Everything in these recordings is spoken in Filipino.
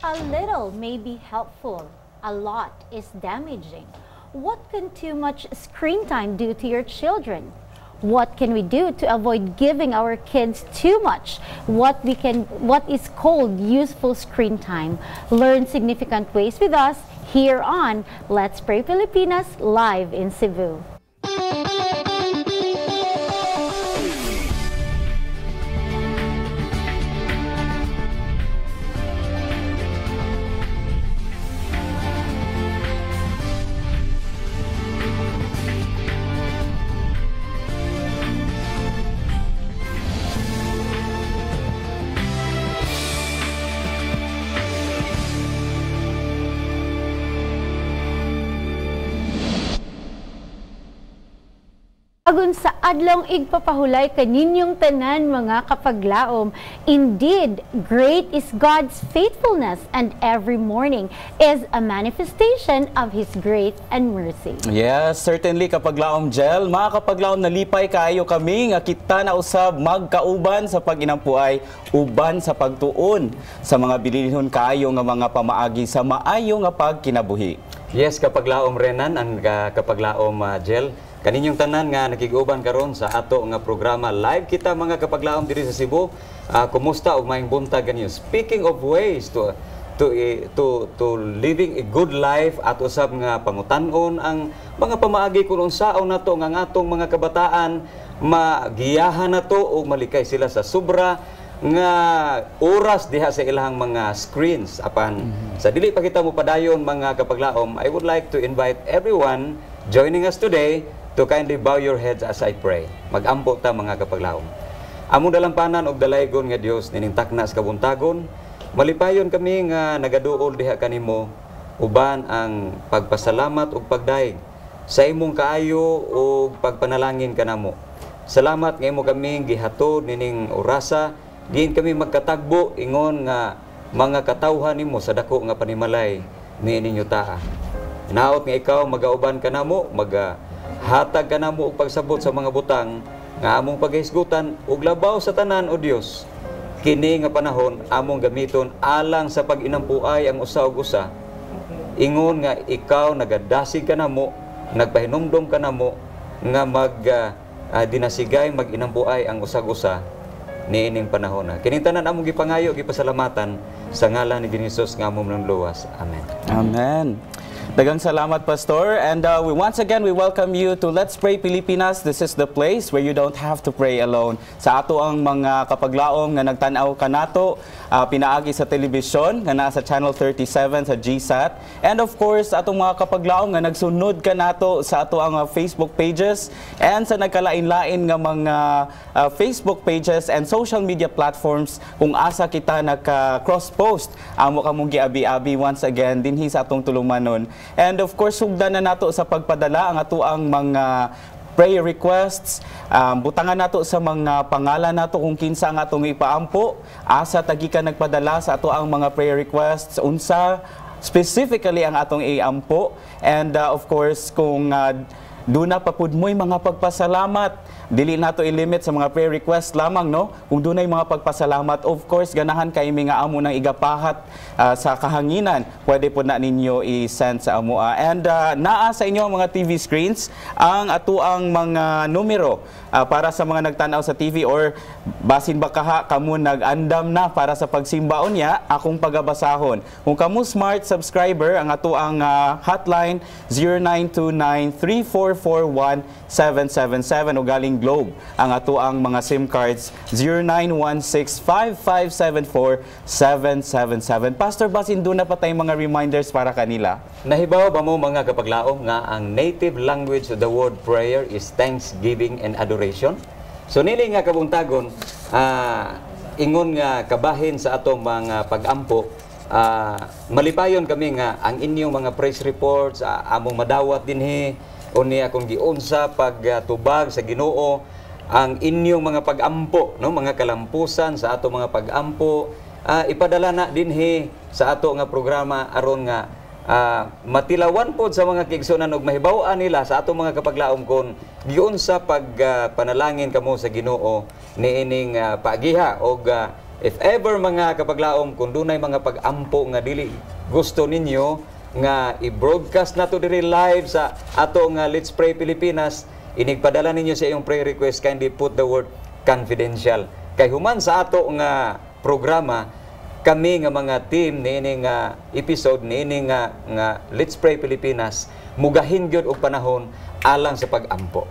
A little may be helpful, a lot is damaging. What can too much screen time do to your children? What can we do to avoid giving our kids too much? What is called useful screen time? Learn significant ways with us here on Let's Pray Pilipinas live in Cebu. Agon sa adlong igpapahulay kaninyong tanan mga kapaglaom. Indeed, great is God's faithfulness, and every morning is a manifestation of His grace and mercy. Yes, certainly kapaglaom Jel. Mga kapaglaom, nalipay kayo kami nga kita na usab magkauban sa paginampuay uban sa pagtuon sa mga bilinhon kayo nga mga pamaagi sa maayo nga pagkinabuhi. Yes, kapaglaom Renan, ang kapaglaom Jel. Kaninyong tanan nga nakiguban karon sa ato nga programa live kita mga kapaglaom diri sa Cebu. Kumusta og maayong buntag ganyo. Speaking of ways to living a good life at usab nga pangutan-on ang mga pamaagi kung unsaon nato nga atong mga kabataan magiyahan nato og malikay sila sa sobra nga oras diha sa ilang mga screens. Apan sa dili pa kita mo padayon mga kapaglaom, I would like to invite everyone joining us today to kindly bow your heads as I pray. Magampo ta mga kapaglaom. Among dalampanan og dalaygon nga Dios nining taknas kabuntagon, malipayon kami nga nagaduol diha kanimo uban ang pagpasalamat ug pagdaig sa imong kaayo ug pagpanalangin kanamo. Salamat nga imo kami gihatod nining orasa, diin kami magkatagbo ingon nga mga katawhan nimo sa dako nga panimalay niininyo taa. Naot nga ikaw magauban kanamo, hatag ka na mo og pagsabot sa mga butang nga among paghisgutan ug labaw sa tanan o Dios. Kini nga panahon among gamiton alang sa pag-inampuay ang usa ug usa. Ingon nga ikaw nagadasig ka na mo, nagpahinumdom ka na mo nga dinasigay mag-inampuay ang usa ug usa niining panahon. Kining tanan among gipangayo gipasalamatan sa ngalan ni Hesus nga among nanluwas. Amen. Amen. Dagang salamat, Pastor. And once again, we welcome you to Let's Pray Pilipinas. This is the place where you don't have to pray alone. Sa ato ang mga kapaglaom nga nagtanaw kanato, pinaagi sa telebisyon nga nasa Channel 37 sa GSAT. And of course, atong mga kapaglaom nga nagsunod kanato sa ato ang Facebook pages and sa nagkalain-lain nga mga Facebook pages and social media platforms kung asa kita naka-cross-post. Amo kamong giabi-abi once again dinhi sa atong tulumanon. And of course, sugdan na nato sa pagpadala ang ato ang mga prayer requests. Butangan nato sa mga pangalan nato kung kinsa ang atong ipaampo. Asa tagi ka nagpadala sa ato ang mga prayer requests. Unsa specifically ang atong iampo. And of course, kung duna pa pud mo'y mga pagpasalamat, dili nato i-limit sa mga prayer request lamang, no? Kung dunay mga pagpasalamat, of course, ganahan kay mi nga amo nang igapahat sa kahanginan, pwede po na ninyo i-send sa amoa. And naa sa inyo mga TV screens ang atuang mga numero para sa mga nagtanaw sa TV or basin bakaha kamo nag-andam na para sa pagsimbaon niya, akong pagabasahon. Kung kamo smart subscriber, ang atuang hotline 0929-3441-777 o galing Globe. Ang atuang mga SIM cards 0916-5574-777. Pastor, basin doon na pa tayong mga reminders para kanila. Nahibaw ba mo mga kapaglaom nga ang native language of the word prayer is thanksgiving and adoration? So nili nga kabuntagon, ingon nga kabahin sa atong mga pag-ampo, malipayon kami nga ang inyong mga praise reports, among madawat dinhi, unya kung giunsa pagtubag sa Ginoo, ang inyong mga pag-ampo, no, mga kalampusan sa ato mga pag-ampo, ipadala na dinhi sa ato nga programa aron nga matilawan pod sa mga kigsunan ug mahibaw-an nila sa ato mga kapaglaom kon giunsa pag panalangin kamo sa Ginoo niining paagiha og if ever mga kapaglaom, kung dunay mga pag-ampo nga dili gusto ninyo nga i-broadcast nato diri live sa ato nga Let's Pray Pilipinas, inigpadala ninyo sa iyong prayer request, kindly put the word confidential. Kay human sa ato nga programa, kami nga mga team niini nga episode niini nga Let's Pray Pilipinas mugahin gyud og panahon alang sa pag-ampo.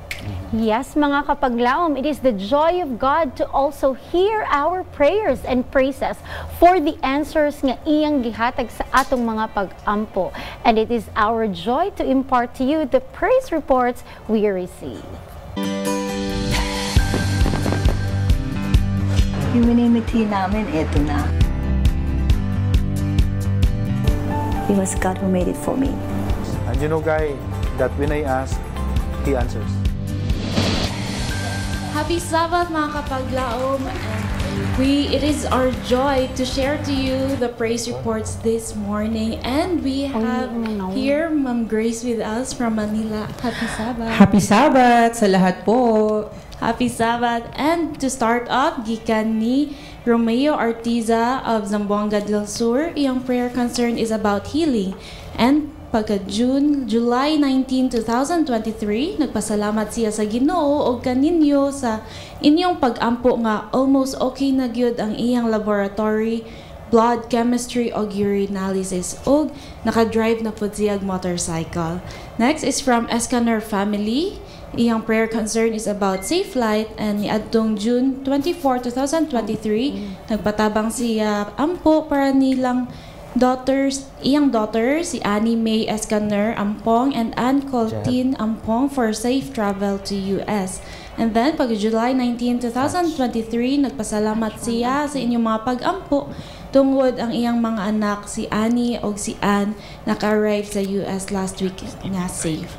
Yes, mga kapaglaom, it is the joy of God to also hear our prayers and praises for the answers nga iyang gihatag sa atong mga pag-ampo. And it is our joy to impart to you the praise reports we receive. Humanity namin, eto na. It was God who made it for me. And you know, Guy, that when I ask, He answers. Happy Sabbath mga kapaglaom, and it is our joy to share to you the praise reports this morning, and we have here Ma'am Grace with us from Manila. Happy Sabbath. Happy Sabbath sa lahat po. Happy Sabbath. And to start off, gikan ni Romeo Artiza of Zamboanga del Sur. Iyang prayer concern is about healing. And pagka July 19, 2023, nagpasalamat siya sa Ginoo o kaninyo sa inyong pag-ampo nga almost okay na gyud ang iyang laboratory, blood chemistry o urinalysis o nakadrive na po siyag motorcycle. Next is from Escaner family. Iyang prayer concern is about safe flight, and niadtong June 24, 2023, nagpatabang siya ampo para nilang iyang daughter, si Annie May Escaner Ampong and Ann Coltin Ampong for safe travel to US. And then, pag July 19, 2023, nagpasalamat siya sa inyong mga pag-ampo tungod ang iyang mga anak, si Annie o si Ann, naka-arrive sa US last week nga safe.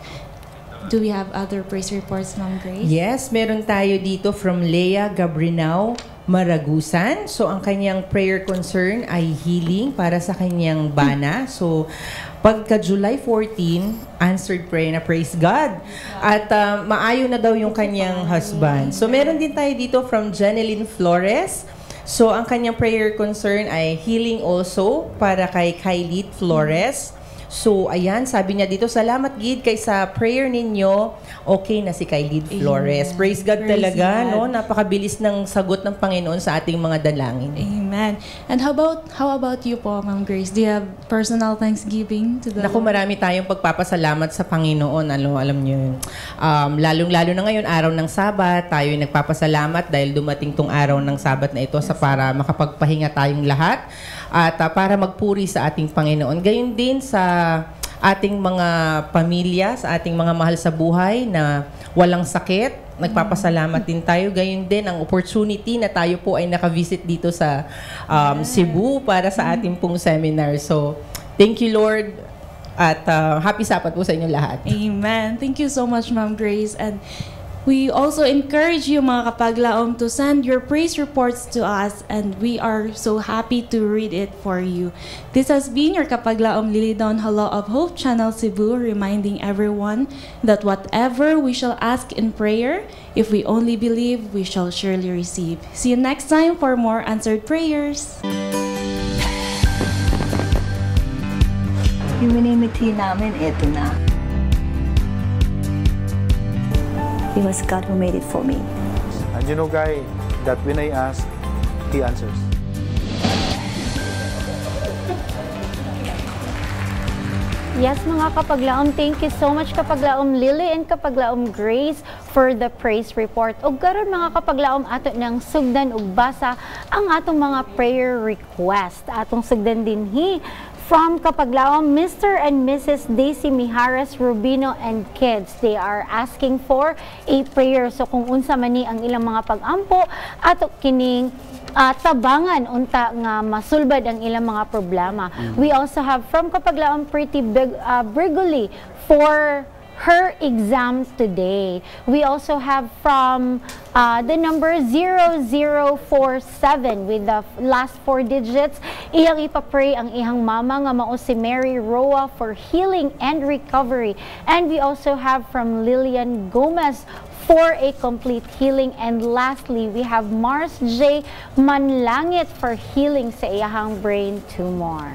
Do we have other praise reports, Ma'am Grace? Yes, meron tayo dito from Leah Gabrinao Maragusan. So, ang kanyang prayer concern ay healing para sa kanyang bana. So, pagka July 14, answered prayer na, praise God. At maayo na daw yung kanyang husband. So, meron din tayo dito from Janeline Flores. So, ang kanyang prayer concern ay healing also para kay Kylie Flores. So, ayan, sabi niya dito, salamat Gid kay sa prayer ninyo, okay na si Kylie Flores. Amen. Praise God Praise talaga, God. no? Napakabilis ng sagot ng Panginoon sa ating mga dalangin. Amen. And how about you po, Ma'am Grace? Do you have personal thanksgiving to the Naku, Lord? marami tayong pagpapasalamat sa Panginoon. Alam niyo yun. Lalong-lalo na ngayon, araw ng Sabat, tayo nagpapasalamat dahil dumating tong araw ng Sabat na ito sa para makapagpahinga tayong lahat at para magpuri sa ating Panginoon. Gayon din sa ating mga pamilya, sa ating mga mahal sa buhay na walang sakit. Nagpapasalamat din tayo. Gayon din ang opportunity na tayo po ay nakavisit dito sa Cebu para sa ating pong seminar. So, thank you Lord at happy Sabat po sa inyo lahat. Amen. Thank you so much, Ma'am Grace. And we also encourage you, mga kapaglaom, to send your praise reports to us, and we are so happy to read it for you. This has been your kapaglaom Lily Dawn Hala of Hope Channel Cebu, reminding everyone that whatever we shall ask in prayer, if we only believe, we shall surely receive. See you next time for more answered prayers. Humanity namin, eto na. It was God who made it for me. And you know, Guy, that when I ask, He answers. Yes, mga kapaglaom, thank you so much kapaglaom Lily and kapaglaom Grace for the praise report. Og karon mga kapaglaom, ato nang sugdan ug basa ang atong mga prayer request. Atong sugdan dinhi from kapaglaom Mr. and Mrs. Daisy Mijares Rubino and kids. They are asking for a prayer. So kung unsa man ni ang ilang mga pag-ampo ato kining tabangan unta nga masulbad ang ilang mga problema. We also have from kapaglaom Pretty Brigoli for her exam today. We also have from the number 0047 with the last 4 digits. Iyang ipapray ang ihang mama nga mao si Mary Roa for healing and recovery. And we also have from Lillian Gomez for a complete healing. And lastly, we have Mars J. Manlangit for healing sa iyahang brain tumor.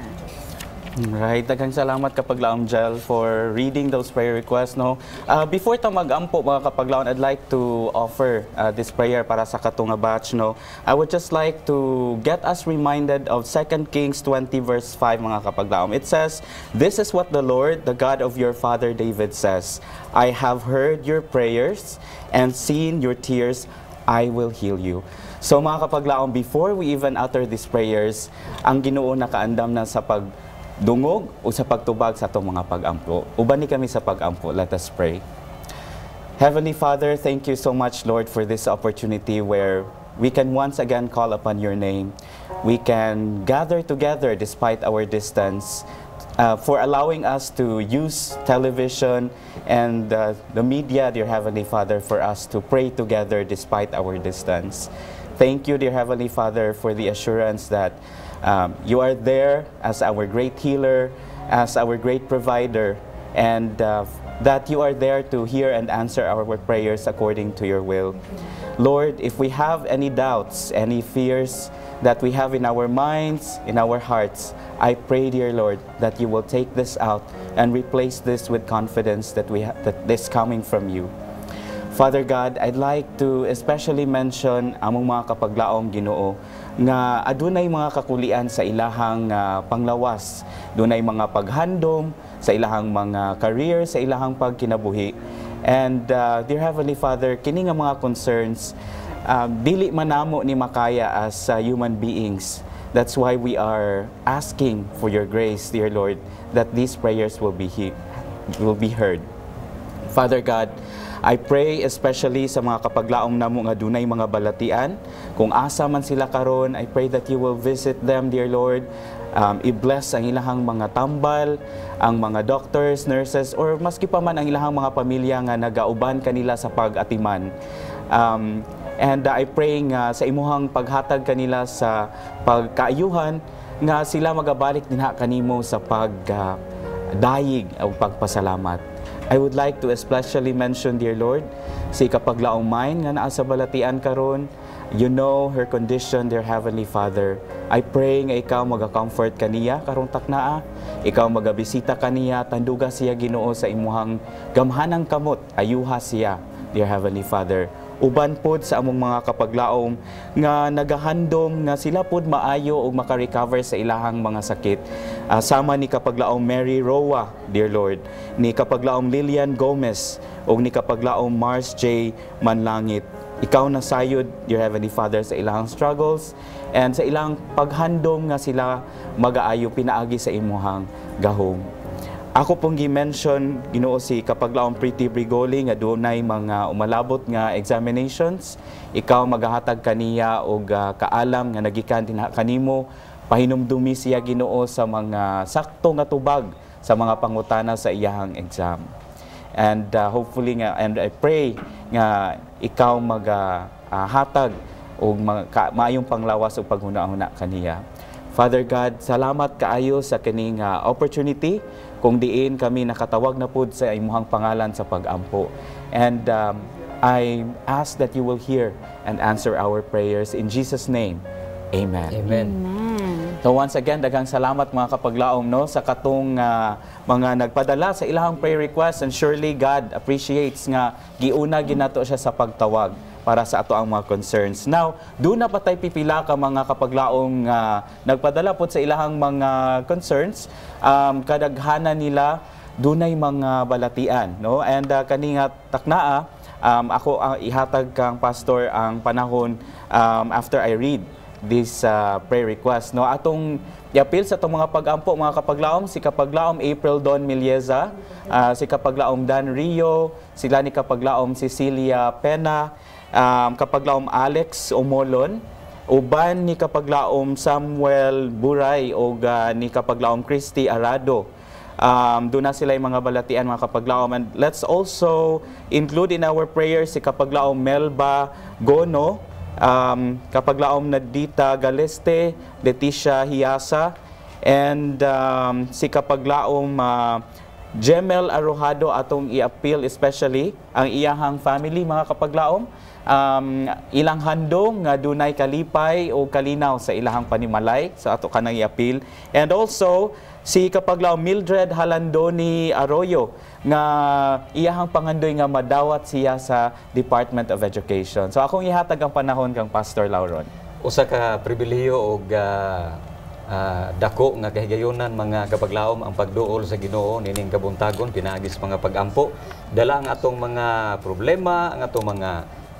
Right, daghang salamat Kapaglaom Jel for reading those prayer requests. No? Before ta mag-ampo mga Kapaglaon, I'd like to offer this prayer para sa katunga batch. No? I would just like to get us reminded of 2 Kings 20 verse 5 mga Kapaglaom. It says, "This is what the Lord, the God of your father David says, I have heard your prayers and seen your tears, I will heal you." So mga Kapaglaom, before we even utter these prayers, ang Ginoo nakaandam na sa pagdungog o sa pagtubag sa itong mga pag-ampo. Ubani kami sa pag-ampo. Let us pray. Heavenly Father, thank you so much, Lord, for this opportunity where we can once again call upon your name. We can gather together despite our distance, for allowing us to use television and the media, dear Heavenly Father, for us to pray together despite our distance. Thank you, dear Heavenly Father, for the assurance that you are there as our great healer, as our great provider, and that you are there to hear and answer our prayers according to your will. Lord, if we have any doubts, any fears that we have in our minds, in our hearts, I pray, dear Lord, that you will take this out and replace this with confidence that that this coming from you. Father God, I'd like to especially mention among mga kapaglaom Ginoo nga adunay mga kakulian sa ilahang panglawas, dunay mga paghandom sa ilahang mga career, sa ilahang pagkinabuhi. And dear Heavenly Father, kini nga mga concerns dili manamo ni makaya as human beings. That's why we are asking for your grace, dear Lord, that these prayers will be heard. Father God, I pray especially sa mga kapaglaom namo nga dunay mga balatian. Kung asa man sila karon, I pray that you will visit them, dear Lord. I-bless ang ilahang mga tambal, ang mga doctors, nurses, or maski pa man ang ilahang mga pamilya nga nagauban kanila sa pag-atiman. And I pray nga sa imuhang paghatag kanila sa pagkaayuhan nga sila magabalik dinha kanimo sa pagdayig o pagpasalamat. I would like to especially mention, dear Lord, si kapaglaong mine nga naa sa balatian karon. You know her condition, dear Heavenly Father. I pray nga ikaw maga-comfort kaniya karong taknaa. Ikaw magabisita kaniya, tanduga siya Ginoo sa imuhang gamhanang kamot, ayuha siya, dear Heavenly Father. Uban pod sa among mga kapaglaom nga nagahandom nga sila pod maayo o makarecover sa ilahang mga sakit. Sama ni kapaglaom Mary Roa, dear Lord, ni kapaglaom Lilian Gomez, o ni kapaglaom Mars J. Manlangit. Ikaw na sayod, dear Heavenly Father, sa ilahang struggles and sa ilang paghandom nga sila magaayo pinaagi sa imuhang gahom. Ako pong gi-mention, Ginoo, si kapaglaong Pretty Brigoli nga dunay mga umalabot nga examinations. Ikaw magahatag kaniya og kaalam nga nagikan dinha kanimo, pahinumdumi siya Ginoo sa mga sakto nga tubag sa mga pangutana sa iyahang exam. And hopefully nga, and I pray nga ikaw hatag og maayong panglawas ug paghuna-huna kaniya. Father God, salamat kaayo sa kining opportunity kung diin kami nakatawag na pud sa imuhang pangalan sa pag-ampo. And I ask that you will hear and answer our prayers in Jesus' name. Amen. Amen. So once again, daghang salamat mga kapaglaom no sa katong mga nagpadala sa ilahang prayer request, and surely God appreciates nga giuna ginato siya sa pagtawag para sa ato ang mga concerns. Now, doon na patay pipila ka mga kapaglaong nagpadala po sa ilahang mga concerns. Kadaghanan nila, dunay mga balatian. No? And kaninga taknaa, ako ihatag kang pastor ang panahon after I read this prayer request. No? Atong yapil sa itong mga pag-ampo, mga kapaglaom, si kapaglaom April Don Milieza, si kapaglaom Dan Rio, sila ni kapaglaom Cecilia Pena, kapaglaom Alex Omolon, uban ni kapaglaom Samuel Buray o ni kapaglaom Christy Arado. Doon na sila yung mga balatian mga kapaglaom. And let's also include in our prayers si kapaglaom Melba Gono, kapaglaom Nadita Galeste, Leticia Hiasa, and si kapaglaom Jemel Arojado atong i-appeal especially ang iyahang family mga kapaglaom. Ilang handong nga dunay kalipay o kalinaw sa ilahang panimalay sa ato kanang i-appeal. And also si kapaglaom Mildred Halandoni Arroyo nga iyahang pangandoy nga madawat siya sa Department of Education. So akong ihatag ang panahon kang Pastor Lauron. Usa ka pribilehiyo og dako nga kahigayonan mga kapaglaom ang pagduol sa Ginoo nining kabuntagon pinaagis mga pagampo dala ang atong mga problema, ang atong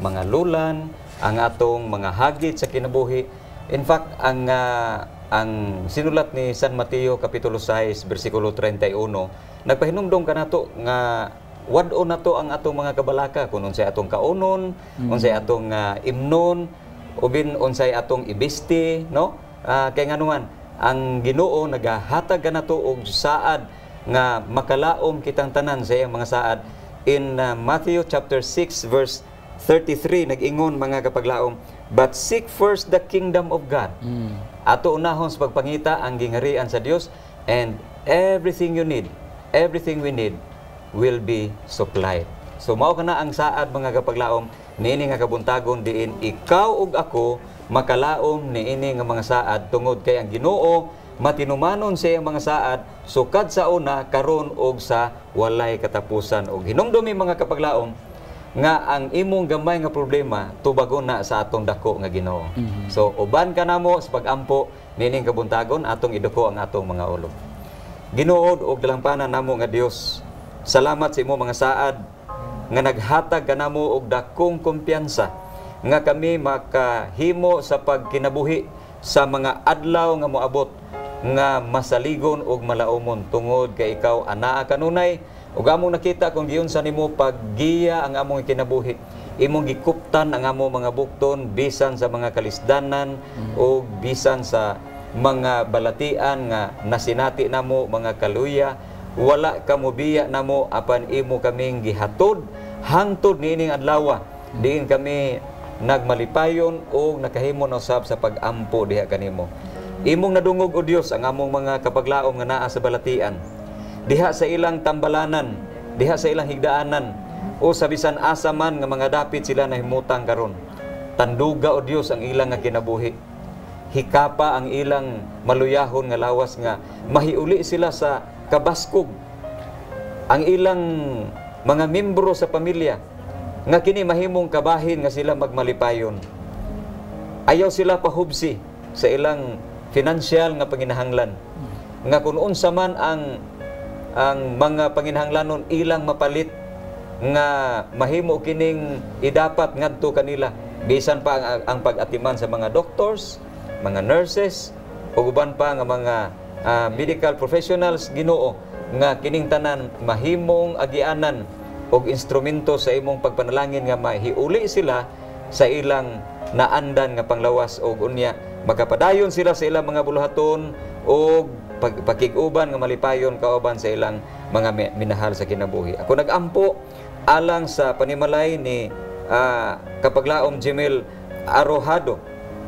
mga lulan, ang atong mga hagit sa kinabuhi. In fact, ang sinulat ni San Mateo kapitulo 6 bersikulo 31 nagpahinumdom kanato nga wad-o nato ang atong mga kabalaka kung unsay atong kaunon, unsay atong imnon, ubin unsay atong ibiste, no? Kay nganuman ang Ginoo nagahatag kanato og saad nga makalaom kitang tanan sa iyang mga saad. In Matthew chapter 6 verse 33 nag-ingon mga kapaglaom, but seek first the kingdom of God. Ato unahon sa pagpangita ang gingarian sa Dios, and everything you need, everything we need will be supplied. So mao kana ang saad mga kapaglaom niini nga kabuntagon diin ikaw ug ako makalaom niini nga mga saad tungod kay ang Ginoo matinumanon sa iyang mga saad sukad sa una karon og sa walay katapusan. Og hinumdumi mga kapaglaom nga ang imong gamay nga problema tubagon na sa atong dako nga Ginoo. So uban ka namo sa pagampo nining kabuntagon atong iduko ang atong mga ulo. Ginuod og dalampanan namo nga Dios, salamat sa imong mga saad nga naghatag kanamo og dakong kumpiyansa nga kami makahimo sa pagkinabuhi sa mga adlaw nga moabot nga masaligon og malaumon tungod kay ikaw anaa kanunay ug among nakita kung giunsa nimo paggiya ang among kinabuhi. Imong gikuptan ang among mga bukton bisan sa mga kalisdanan o bisan sa mga balatian nga nasinati namo mga kaluya. Wala ka mobiya namo apan imo kaming gihatod hangtod niining adlaw diin kami nagmalipayon o nakahimo na usab sa pagampo diha kanimo. Imong nadungog o Dios ang among mga kapaglaom nga naa sa balatian, diha sa ilang tambalanan, diha sa ilang higdaanan o sa bisan asa man nga mga dapit sila nahimutang karon. Tanduga o Dios ang ilang nga kinabuhi. Hikapa ang ilang maluyahon nga lawas nga mahiuli sila sa kabaskog. Ang ilang mga membro sa pamilya nga kini mahimong kabahin nga sila magmalipayon. Ayaw sila pahubsi sa ilang financial nga panginahanglan. Nga kung unsa man ang mga panginahanglanon ilang mapalit nga mahimo kining idapat ngadto kanila. Bisan pa ang pag-atiman sa mga doctors, mga nurses, ug uban pa nga mga medical professionals Ginoo nga kining tanan mahimong agianan og instrumento sa imong pagpanalangin nga mahiuli sila sa ilang naandan nga panglawas og unya magapadayon sila sa ilang mga buluhaton og pakig-uban nga malipayon kauban sa ilang mga minahal sa kinabuhi. Ako nagampo alang sa panimalay ni kapaglaom Jemel Arojado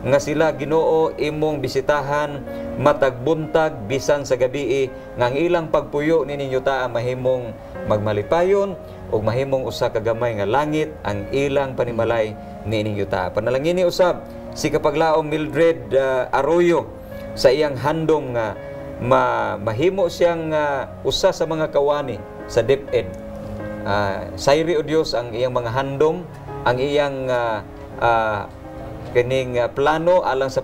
nga sila Ginoo imong bisitahan matag buntag bisan sa gabii nga ang ilang pagpuyo nininyo ta mahimong magmalipayon ug mahimong usa ka gamay nga langit ang ilang panimalay nininyo ta. Panalangin ni usab si kapaglaom Mildred Arroyo sa iyang handom nga mahimo siyang usa sa mga kawani sa DepEd. Sayri o Dios ang iyang mga handom, ang iyang kining plano alang sa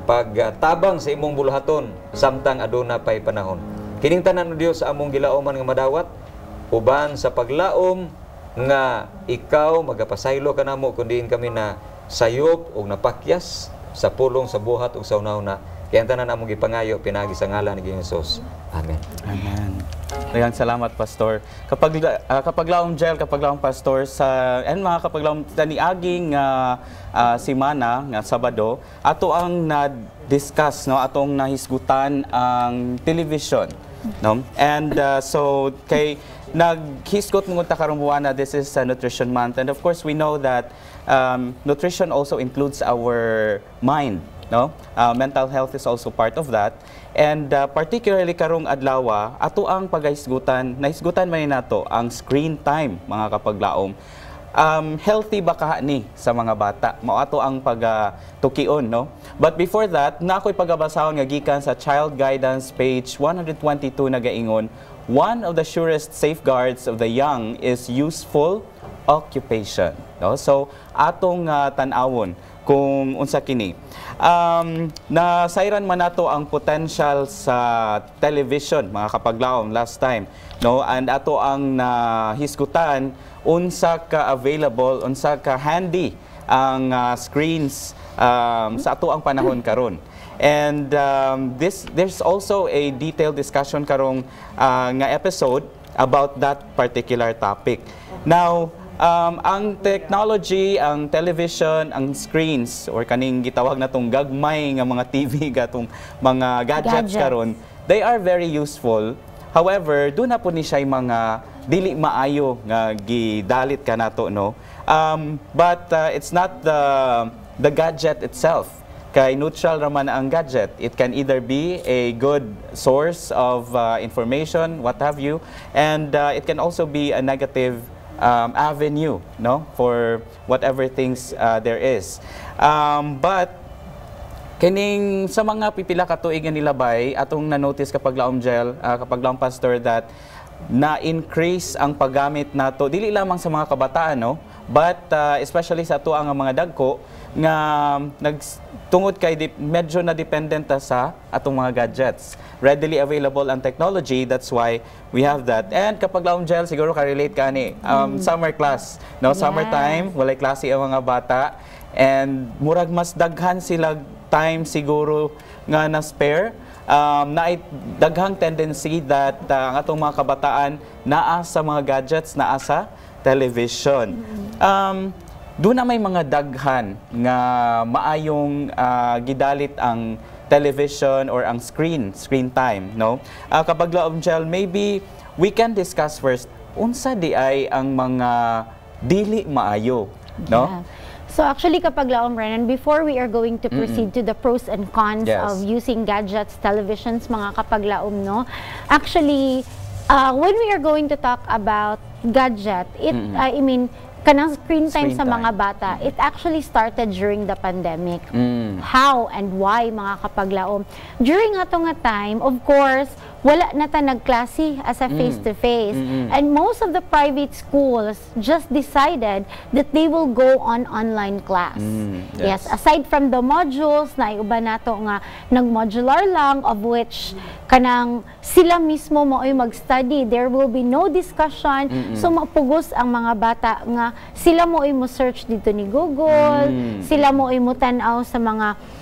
pagtabang sa imong buluhaton samtang aduna pay panahon. Kining tanan o Dios sa among gilaoman nga madawat uban sa paglaom nga ikaw magapasaylo kanamo kun diin kami na sayop ug napakyas sa pulong sa buhat ug sa unahuna. Kaya ang tanan among gipangayo pinagi sa ngalan ni Hesus. Amen. Amen. Daghang salamat Pastor. Kapaglaom Jel, kapaglaom Pastor sa mga kapaglaom taniaging simana nga Sabado, ato ang na-discuss no atong nahisgutan ang television, no? And so kay naghisgot mo ta karong buwan na this is Nutrition Month, and of course we know that nutrition also includes our mind. no? Mental health is also part of that. And particularly karong adlaw, ato ang pagahisgutan, nahisgutan man nato ang screen time, mga kapaglaom. Healthy ba ka ni sa mga bata? Mao ato ang pagtukion, no? But before that, na ako'y pagabasahon nga gikan sa Child Guidance page 122 nagaingon, one of the surest safeguards of the young is useful occupation, no? So atong tan-awon kung unsa kini. Nasayran man nato ang potential sa television, mga kapaglaom, last time, no? And ato ang nahisgutan unsa ka available, unsa ka handy ang screens sa ato ang panahon karon. And there's also a detailed discussion karong nga episode about that particular topic. Now, ang technology, ang television, ang screens, or kaning gitawag na tong gagmay nga mga TV, gatong mga gadgets karon, they are very useful. However, doon na po ni siya mga dili maayo nga gidalit ka nato, no? But it's not the gadget itself. Kay neutral raman ang gadget. It can either be a good source of information, what have you, and it can also be a negative avenue, no, for whatever things there is. But kining sa mga pipila ka tuig nga nilabay, atong na-notice kapag laom gel, kapag laom pastor, that na-increase ang paggamit nato dili lamang sa mga kabataan, no, but especially sa ato ang mga dagko nga tungod kay medyo na dependent sa atong mga gadgets. Readily available ang technology, that's why we have that. And kapag laom gel, siguro ka-relate ka ni summer class, no? Yes. Summertime, walay klase ang mga bata, and murag mas daghan sila time siguro nga na spare. Na daghang tendency that ang atong mga kabataan naa sa mga gadgets, naa sa television. Doon na may mga daghan nga maayong gidalit ang television or ang screen time, no? Kapag laom gel, maybe we can discuss first unsa di ay ang mga dili maayo, no? Yeah. So actually, kapag laom, Renan, before we are going to proceed to the pros and cons of using gadgets, televisions, mga kapag laom, no? Actually, when we are going to talk about gadget, I mean, kanang screen time sa mga bata, it actually started during the pandemic. How and why, mga kapaglaom? During ato nga time, of course, wala na ta nagklase as a face-to-face. And most of the private schools just decided that they will go on online class. Yes, aside from the modules, na iuban nato nga nag-modular lang, of which kanang sila mismo mo'y mag-study. There will be no discussion. So mapugos ang mga bata nga sila mo'y mo-search dito ni Google, sila mo'y mo-tanaw sa mga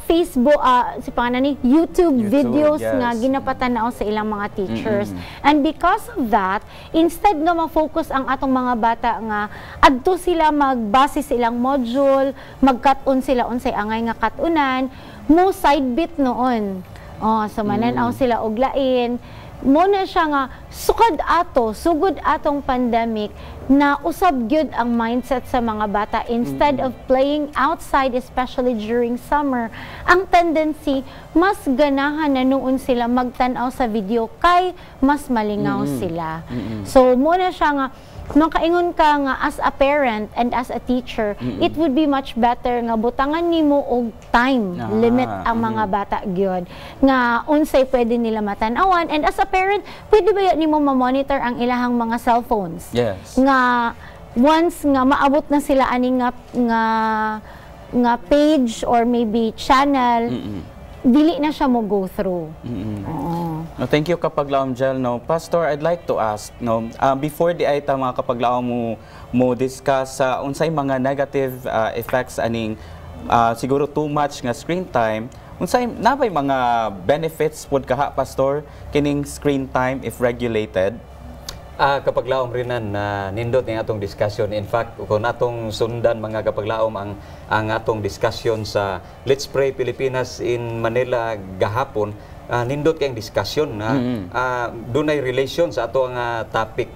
Facebook, si pangalan ni YouTube videos nga ginapatanaw sa ilang mga teachers. And because of that, instead nga ma-focus ang atong mga bata nga adto sila magbase sa ilang module, mag-cut-on sila unsay angay nga cut-onan, mo side bit noon. So mananaw sila og lain. Muna siya nga sugod atong pandemic na usab gyud ang mindset sa mga bata. Instead of playing outside, especially during summer, ang tendency mas ganahan na noon sila magtanaw sa video kay mas malingaw sila. So muna siya nga nung kaingon ka nga as a parent and as a teacher, it would be much better nga butangan nimo og time limit ang mga bata gyud nga unsay pwede nila matanawan, and as a parent pwede ba nimo ma-monitor ang ilahang mga cellphones? Yes. Nga once nga maabot na sila ani nga page or maybe channel, dili na siya mo go through. No, thank you kapaglaom gel, no. Pastor, I'd like to ask, no, before di ay ta mga kapaglaom mo discuss unsay mga negative effects aning siguro too much nga screen time, unsay nabay mga benefits pud kaha, Pastor, kining screen time if regulated? Kapaglaom rin na nindot ng atong discussion. In fact, kung atong sundan mga kapaglaom ang atong discussion sa Let's Pray Pilipinas in Manila gahapon, nindot kayong discussion na dunay relation sa ato ang topic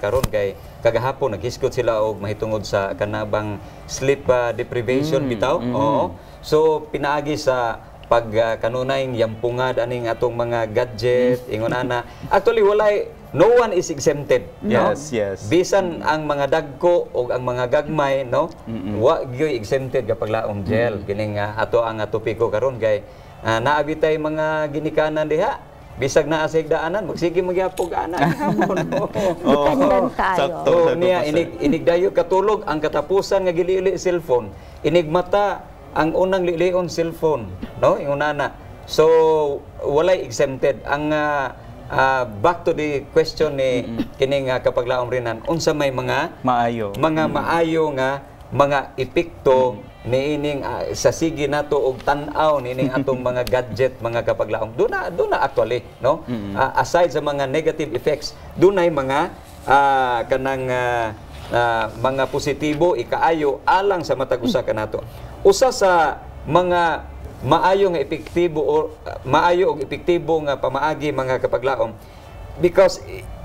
karon kay kagahapon naghiskot sila og mahitungod sa kanabang sleep deprivation bitaw. Oo. So pinaagi sa pag kanunay yampungad aning atong mga gadget ingon ana. Actually walay no one is exempted. Yes, no? yes. Bisan ang mga dagko o ang mga gagmay, no? Wa gyoy exempted kapag laom gel. Kining ato ang topiko karon kay naabitay mga ginikanan diha. Bisag naa sa higdaanan, magsige magyapog ana hapon. Dependent tayo. Sakto. So niya inigdayo katulog ang katapusan nga gilili cellphone. Inigmata ang unang lilion cellphone, no? Ingon ana. So walay exempted ang back to the question ni kining kapaglaom rinan unsa may mga Maayo. maayo nga mga epekto niining sa sige nato og tan-aw niining atong mga gadget mga kapaglaom duna actually no aside sa mga negative effects dunay mga kanang mga positibo ikaayo alang sa matag usa kanato usa sa mga maayo nga epektibo o maayo og epektibo nga pamaagi mga kapaglaom because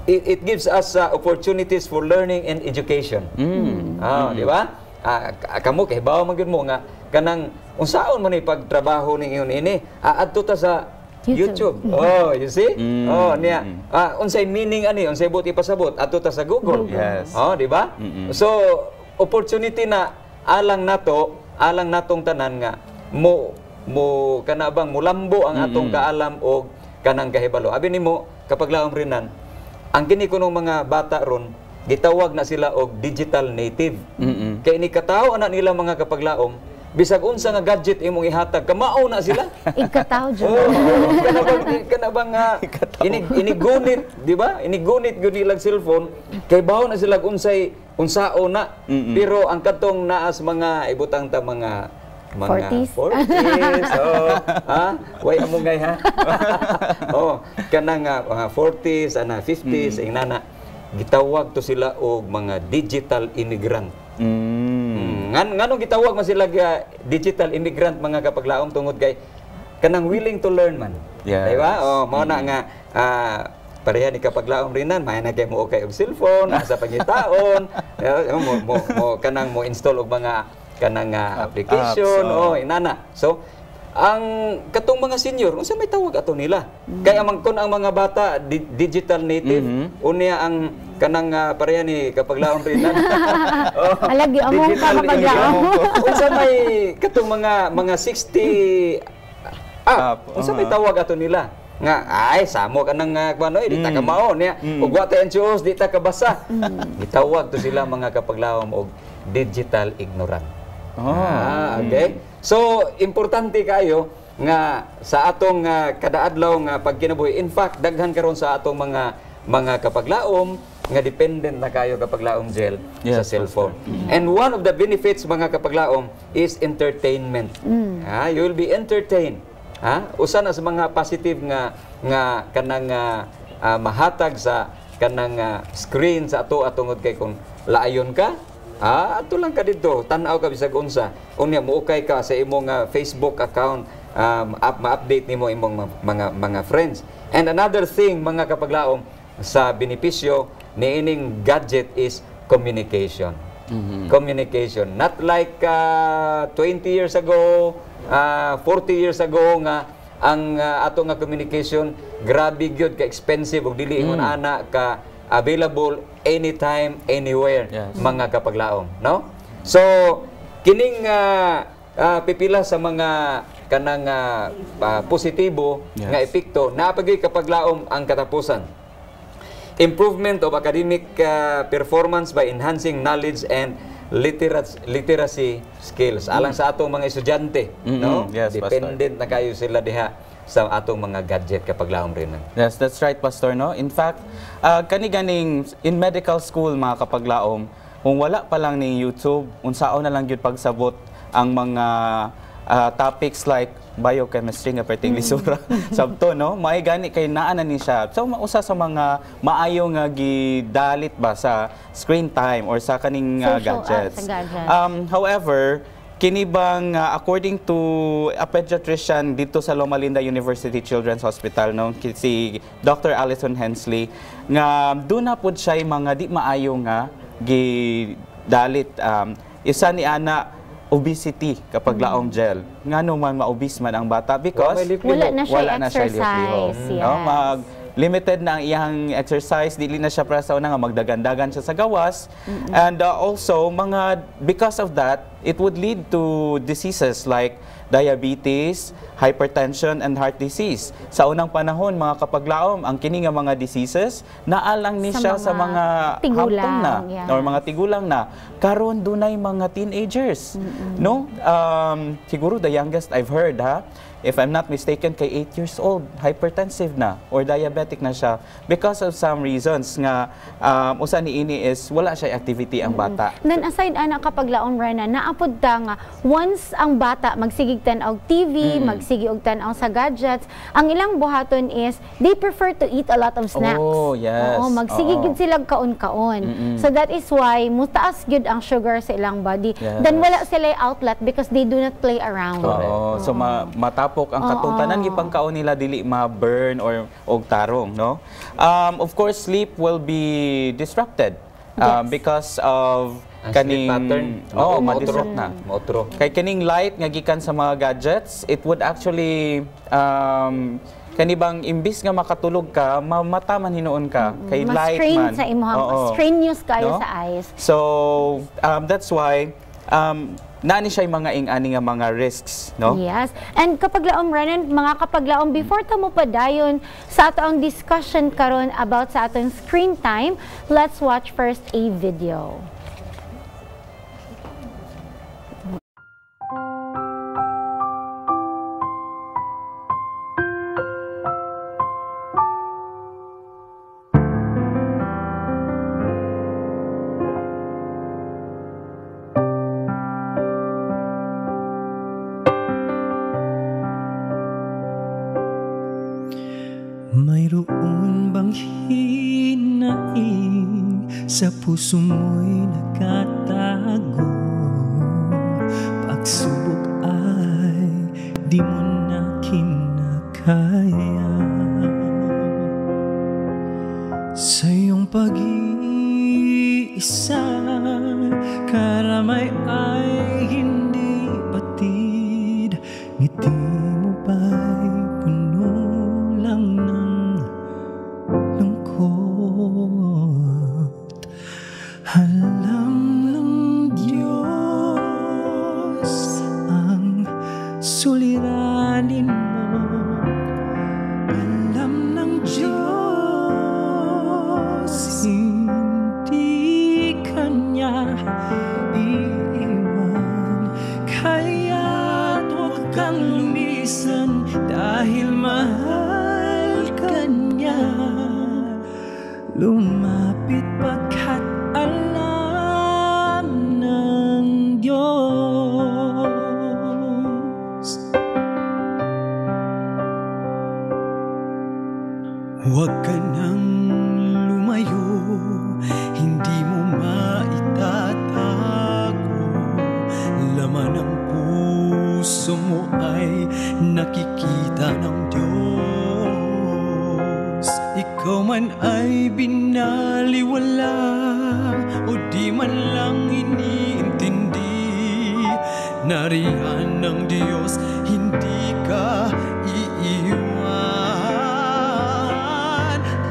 it gives us opportunities for learning and education. Di ba? Kamo kay bawo man gyud mo nga kanang unsaon man pagtrabaho ning ingon ini adto ta sa YouTube. Oh, you see? Oh, niya. Unsay meaning ani, unsay buti pasabot adto ta sa Google. Yes. Oh, di ba? So opportunity na alang natong tanan nga mo kanabang mulambo ang atong kaalam og kanang kahibalo. Abi nimo kapaglaom rinan ang kini kunong mga bata ron gitawag na sila og digital native. Kay ni katawo ana nila mga kapaglaom bisag unsa nga gadget imong ihatag kamao na sila. Ikataw jud. Kanabang inigunit, di ba? Inigunit gyud nilang cellphone kay bawo na sila unsaon na. Pero ang katong naas mga ibutang ta mga 40s. Way amungay ha. Kanang 40s ana 50s inana gitawag to sila og mga digital immigrant. Nganong gitawag man sila digital immigrant mga kapaglaom tungod kay kanang willing to learn man. Yes. Di ba? Mao na nga pareha ni kapaglaom rinan may na kay mo okay og cellphone sa pangitaon mo kanang mo install og mga kanang application inana. So ang katong mga senior unsa may tawag ato nila kay amang kun ang mga bata digital native unya ang kanang pareha ni kapaglaom rinan Alagi among kapaglaom unsa may katong mga 60 unsa may tawag ato nila nga ay samo ka nang kuno di ta ka mao niya ug wa ta Diyos di ta ka basa gitawag to sila mga kapaglaom og digital ignorant. Okay. So importante kayo nga sa atong kadaadlaw nga pagkinabuhi. In fact, daghan karon sa atong mga kapaglaom nga dependent na kayo kapaglaom gel sa cellphone. And one of the benefits mga kapaglaom is entertainment. You will be entertained. Usa na sa mga positive nga kanang mahatag sa kanang screen sa ato atungod kay kung laayon ka ato lang ka dito, tanaw ka bisag unsa. Unya muukay ka sa imong Facebook account, ma-update nimo imong mga friends. And another thing mga kapaglaom sa benepisyo niining gadget is communication. Communication. Not like 20 years ago, 40 years ago nga ang ato nga communication grabe gyud ka expensive ug dili ingon ana ka available anytime, anywhere, mga kapaglaom, no? So, kining pipila sa mga kanang positibo nga epekto, napagay kapaglaom ang katapusan. Improvement of academic performance by enhancing knowledge and literacy skills. Alang sa atong mga estudyante, no? Yes, dependent na kayo sila diha sa atong mga gadget kapaglaom rin. Yes, that's right, Pastor, no? In fact, kani-ganing in medical school mga kapaglaom, kung wala pa lang ni YouTube, unsaon na lang yun pagsabot ang mga topics like biochemistry nga perting lisura sabto, no? May gani kay naa na ni siya. So usa sa mga maayo nga gidalit ba sa screen time or sa kaning gadgets. Sa gadget. However, kini bang according to a pediatrician dito sa Loma Linda University Children's Hospital, no, si Dr. Alison Hensley, nga doon na po siya mga di maayo nga gidalit. Isa ni ana obesity kapag laom gel. Nga man ma-obese man ang bata because wala na siya livelihood. exercise. Yes. No? Limited na ang iyang exercise, dili na siya para sa una nga magdagandagan siya sa gawas. And also, because of that, it would lead to diseases like diabetes, hypertension, and heart disease. Sa unang panahon, mga kapaglaom, ang kini nga mga diseases, naalang ni siya sa mga tigulang, hampong na, or mga tigulang na. Karon dunay mga teenagers. No? Siguro the youngest I've heard, if I'm not mistaken, kay 8 years old, hypertensive na or diabetic na siya because of some reasons nga usa ni ini is wala siya activity ang bata. Then aside ana kapag laom Rena, naapod ta nga once ang bata magsigig tan-og TV, magsigig og tan-aw sa gadgets, ang ilang buhaton is they prefer to eat a lot of snacks. Oh, yes. Oo, magsigig gid sila kaon-kaon. So that is why mutaas gyud ang sugar sa ilang body. Yes. Then wala sila outlet because they do not play around. So matapok ang katungtanan gipangkaon nila dili ma-burn or og tarong, no? Of course sleep will be disrupted because of kaning pattern. ma-disrupt na. Kay kaning light nga gikan sa mga gadgets, it would actually kani bang imbis nga makatulog ka, mata man hinuon ka kay light man. Strain sa imong strenuous kayo No? sa eyes. So that's why naani siya yung mga ingani nga mga risks, no? Yes. And kapag laom Renan, mga kapag laom, before ta mo padayon sa ato ang discussion karon about sa atong screen time, let's watch first a video. Mayroon bang hinaing sa puso mo'y nakatago? Pagsubok ay di mo na kinakaya. Sa iyong pag-iisa, karamay ay hindi patid. Ngiti mo ba'y puno lang ng lungkot? Alam ng Diyos ang suliranin mo. Alam ng Diyos hindi kanya iiwan. Kaya't huwag kang lumisan dahil mahal ka niya. Lumapit pagkat alam ng Diyos. Huwag ka nang lumayo, hindi mo maitatago. Laman ng puso mo ay nakikita ng Diyos. Ikaw man ay binaliwala o di man lang iniintindi, nariyan ng Diyos, hindi ka iiwan.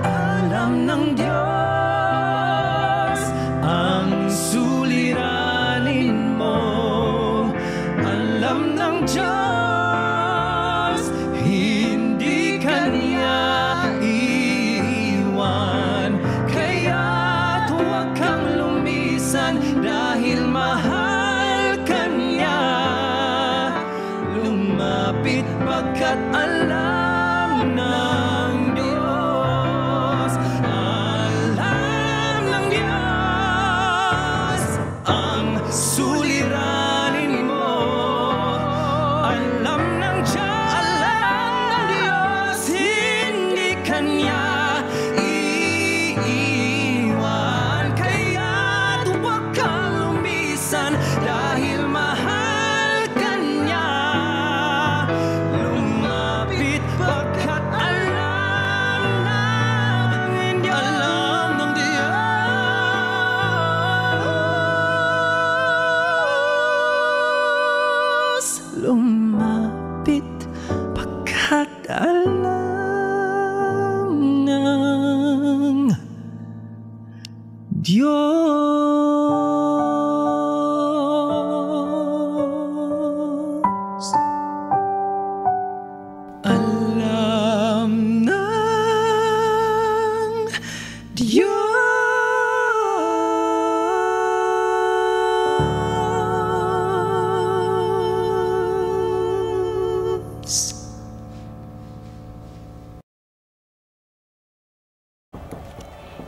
Alam ng Diyos ang suliranin mo. Alam ng Diyos hindi ka niya iiwan. Kaya't huwag kang lumisan dahil mahal ka niya. Lumapit pagkat alam ng Diyos. Alam ng Diyos ang suliranin mo. Alam ng Diyos hindi kanya iiwan. Kaya't huwag kang lumisan dahil mahal lumapit pagkat alam ng Diyos. Alam ng Diyos.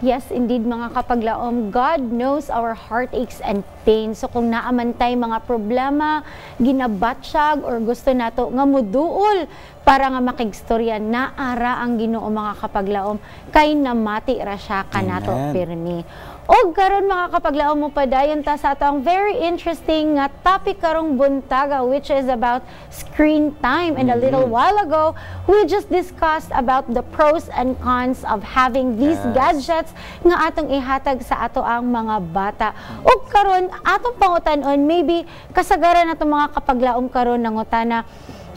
Yes, indeed mga kapaglaom, God knows our heartaches and pain. So kung naamantay mga problema, ginabatsyag or gusto nato nga muduol para nga makigstorya na ara ang Ginoo mga kapaglaom, kay namati ra siya kanato pirmi. O karon mga kapaglaom mo padayon ta sa atong very interesting nga topic karong buntaga, which is about screen time. And a little while ago, we just discussed about the pros and cons of having these gadgets nga atong ihatag sa ato ang mga bata. O karon atong pangutan-on, maybe kasagaran nato mga kapaglaom karon nangutana,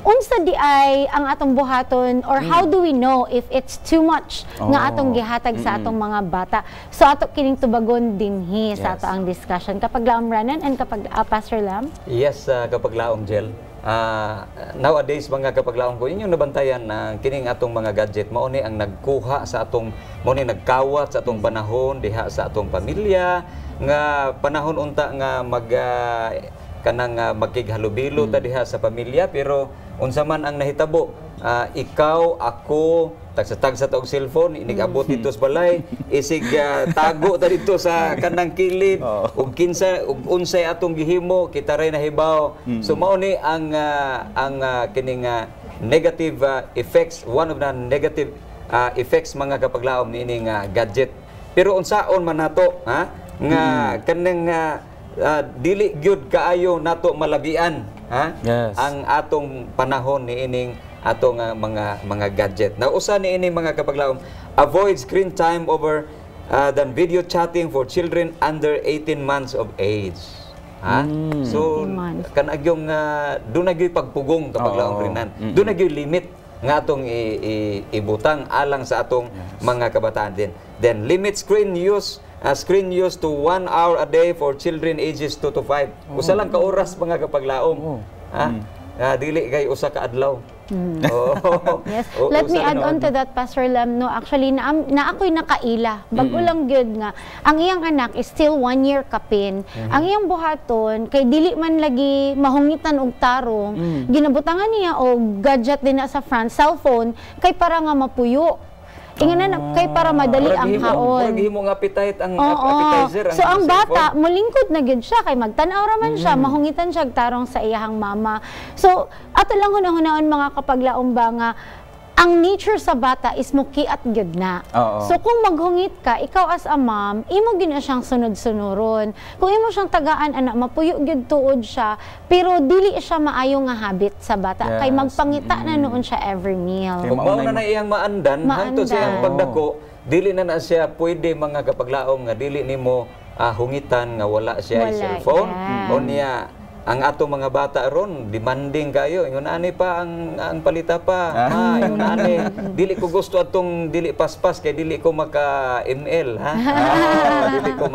unsa di ay ang atong buhaton, or how do we know if it's too much nga atong gihatag sa atong mga bata? So ato kining tubagon dinhi sa ato ang discussion. Kapaglaom Renan and Pastor Lam? Yes, kapaglaom Jel. Nowadays mga kapaglaom ko, inyong nabantayan na kining atong mga gadget mao ni ang nagkuha sa atong, mao ni nagkawat sa atong panahon diha sa atong pamilya, nga panahon unta nga kanang magkighalubilo ta diha sa pamilya, pero unsa man ang nahitabo, ikaw, ako, tagsa-tagsa ta og cellphone, inigabot dito sa balay, isig tago ta dito sa kanang kilid, ug kinsa ug unsay atong gihimo kita ray nahibaw. So mao ni ang kining negative effects, one of the negative effects mga kapaglaom niining gadget. Pero unsaon man nato nga kanang dili gyud kaayo nato malabian ang atong panahon niining atong mga gadget. Na usa niining mga kapaglaom, avoid screen time over than video chatting for children under 18 months of age. So kanagyong do na gyud pagpugong kapaglaom Renan. Do na gyud limit nga atong ibutang alang sa atong mga kabataan din. Then limit screen use to 1 hour a day for children ages 2 to 5. Usa lang ka oras mga kapaglaom. Dili kay usa ka adlaw. Yes. Let me add on to that, Pastor Lam. No, actually na ako'y nakaila. Bago lang gyud nga ang iyang anak is still 1 year kapin. Ang iyang buhaton kay dili man lagi mahungitan og tarong, ginabutangan niya og gadget din na sa front, cellphone, kay para nga mapuyo. Ingon na kay para madali ang haon. Paghimo nga appetite ang appetizer. So ang bata mulingkod na gyud siya kay magtan-aw ra man siya, mahungitan siya tarong sa iyahang mama. So ato lang hunahunahon mga kapaglaom ba nga ang nature sa bata is mukiat gyud na. So kung maghungit ka, ikaw as a mom, imo gyud na siyang sunod-sunuron. Kung imo siyang tagaan anak, mapuyo gyud tuod siya, pero dili siya maayo nga habit sa bata kay magpangita na noon siya every meal. Kung mao na iyang maandan hangtod sa iyang pagdako, dili na siya pwede mga kapaglaom nga dili nimo hungitan nga wala siya cellphone. O niya ang ato mga bata ron demanding kayo, ingon ani pa ang palita pa, ingon ani dili ko gusto atong dili paspas kay dili ko maka ML dili ko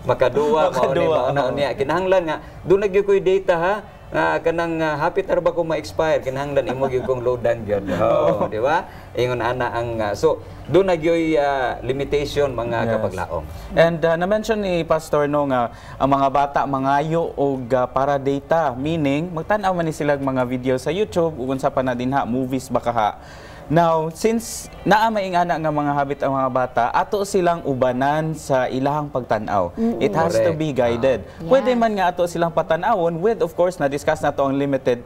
makaduwa mao niya kinahanglan nga do na gyud koy data kanang hapit ra ba ko ma-expire, kinahanglan imo gyud kong loadan gyud. Di ba? Ingon ana ang so do na gyud limitation mga kapaglaom. And na-mention ni Pastor no nga ang mga bata mangayo og para data, meaning magtan-aw man ni sila mga video sa YouTube ug unsa pa na dinha movies baka ha. Now, since naa maingana nga mga habit ang mga bata, ato silang ubanan sa ilahang pagtan-aw. It has to be guided. Pwede man nga ato silang patanawon with, of course, na-discuss na to ang limited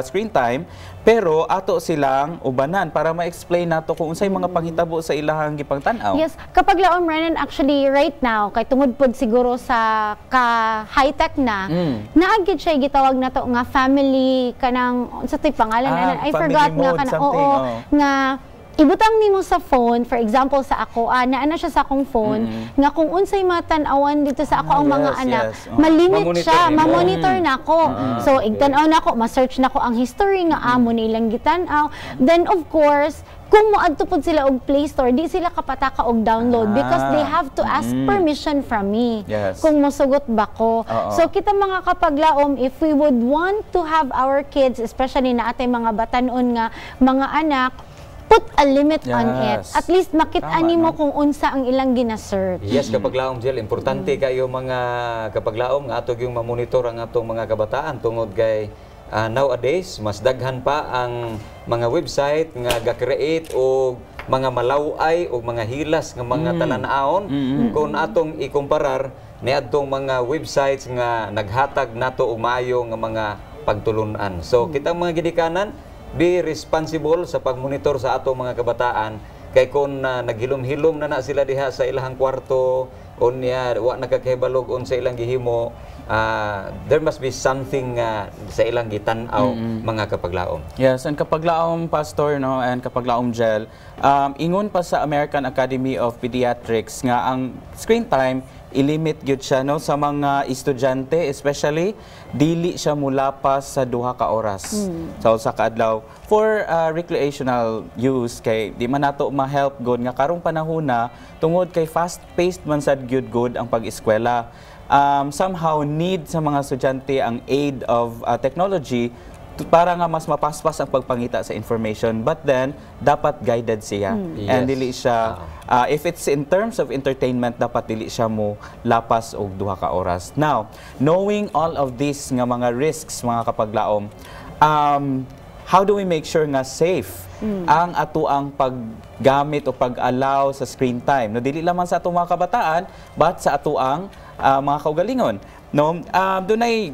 screen time, pero ato silang ubanan para ma-explain nato kung unsay mga panghitabo sa ilahang gipangtan-aw. Yes, kapag laom Renan, actually right now, kay tungod pod siguro sa ka-high-tech na, naagid siya gitawag na to nga family kanang sa to'y pangalan, I forgot nga kanang, nga ibutang nimo sa phone, for example sa ako, naana siya sa akong phone, nga kung unsay matan-awan dito sa ako ang mga anak, malimit siya, ma-monitor na ako. So, igtanaw na ako, ma-search na ako ang history nga amo nilang gitanaw. Then, of course, kung moadto pod sila og Play Store, di sila kapataka og download because they have to ask permission from me. Kung mosugot ba ko. So kita mga kapaglaom, if we would want to have our kids, especially na atay mga batanon nga mga anak, put a limit on it. At least makita nimo kung unsa ang ilang gina-search. Yes, kapaglaom Jill, importante kayo mga kapaglaom nga ato yung mamonitor ang atong mga kabataan tungod kay nowadays, mas daghan pa ang mga website nga ga-create o mga malaway o mga hilas nga mga tanan-aon kung atong ikumparar ni atong mga websites nga naghatag nato og maayo nga mga pagtulunan. So kitang mga gidikanan, be responsible sa pagmonitor sa atong mga kabataan kay kung naghilom-hilom na sila diha sa ilahang kwarto o niya wa nakakahibalog on sa ilang gihimo, there must be something sa ilang gitan-aw mga kapaglaom. Yes, and kapaglaom Pastor no and kapaglaom Jel, ingon pa sa American Academy of Pediatrics nga ang screen time ilimit gyud siya no sa mga estudyante, especially dili siya mulapas sa 2 ka oras sa kaadlaw for recreational use kay di man nato ma-help god nga karong panahona tungod kay fast-paced man sad gyud good ang pag-eskwela. Somehow need sa mga estudyante ang aid of technology para nga mas mapaspas ang pagpangita sa information, but then dapat guided siya and dili siya if it's in terms of entertainment dapat dili siya mo lapas og 2 ka oras. Now, knowing all of these nga mga risks mga kapaglaom, how do we make sure nga safe ang atuang paggamit o pag-allow sa screen time? No, dili lamang sa atong mga kabataan but sa atuang mga kaugalingon. No, dunay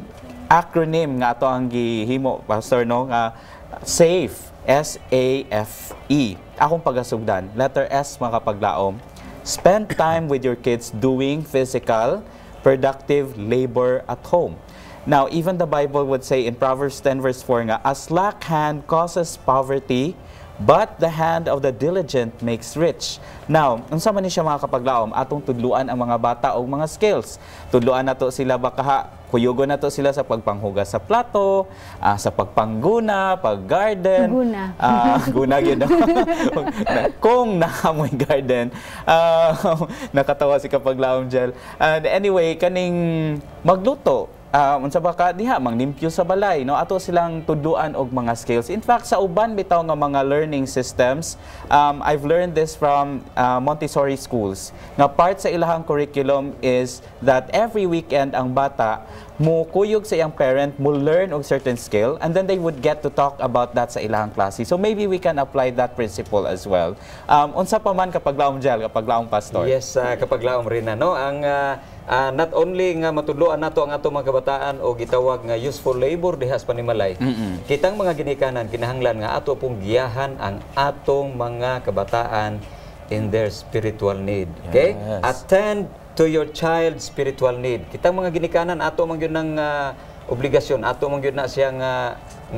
acronym nga ato ang gihimo Pastor no nga SAFE, S-A-F-E. Akong pagasugdan, letter S mga kapaglaom. Spend time with your kids doing physical, productive labor at home. Now, even the Bible would say in Proverbs 10 verse 4 nga, a slack hand causes poverty, but the hand of the diligent makes rich. Now, unsa man ni siya mga kapaglaom, atong tudluan ang mga bata og mga skills. Tudluan nato sila baka kuyugon nato sila sa pagpanghugas sa plato, sa pagpangguna, paggarden. Guna gyud. Kung naamoy garden, nakatawa si kapaglaom Jel. And anyway, kaning magluto. Unsa ba ka diha manglimpyo sa balay no ato silang tudluan og mga skills. In fact sa uban bitaw nga mga learning systems, I've learned this from Montessori schools. Nga part sa ilahang curriculum is that every weekend ang bata mo kuyog sa iyang parent mo learn og certain skill and then they would get to talk about that sa ilahang klase. So maybe we can apply that principle as well. Unsa pa man kapaglaom Jel, kapaglaom Pastor? Yes, kapaglaom rin no ang not only nga matudloan nato ang atong mga kabataan o gitawag nga useful labor diha sa panimalay. Kitang mga ginikanan kinahanglan nga ato pong giyahan ang atong mga kabataan in their spiritual need. Okay? Attend to your child's spiritual need. Kitang mga ginikanan ato man gyud ng obligasyon, ato man gyud na siya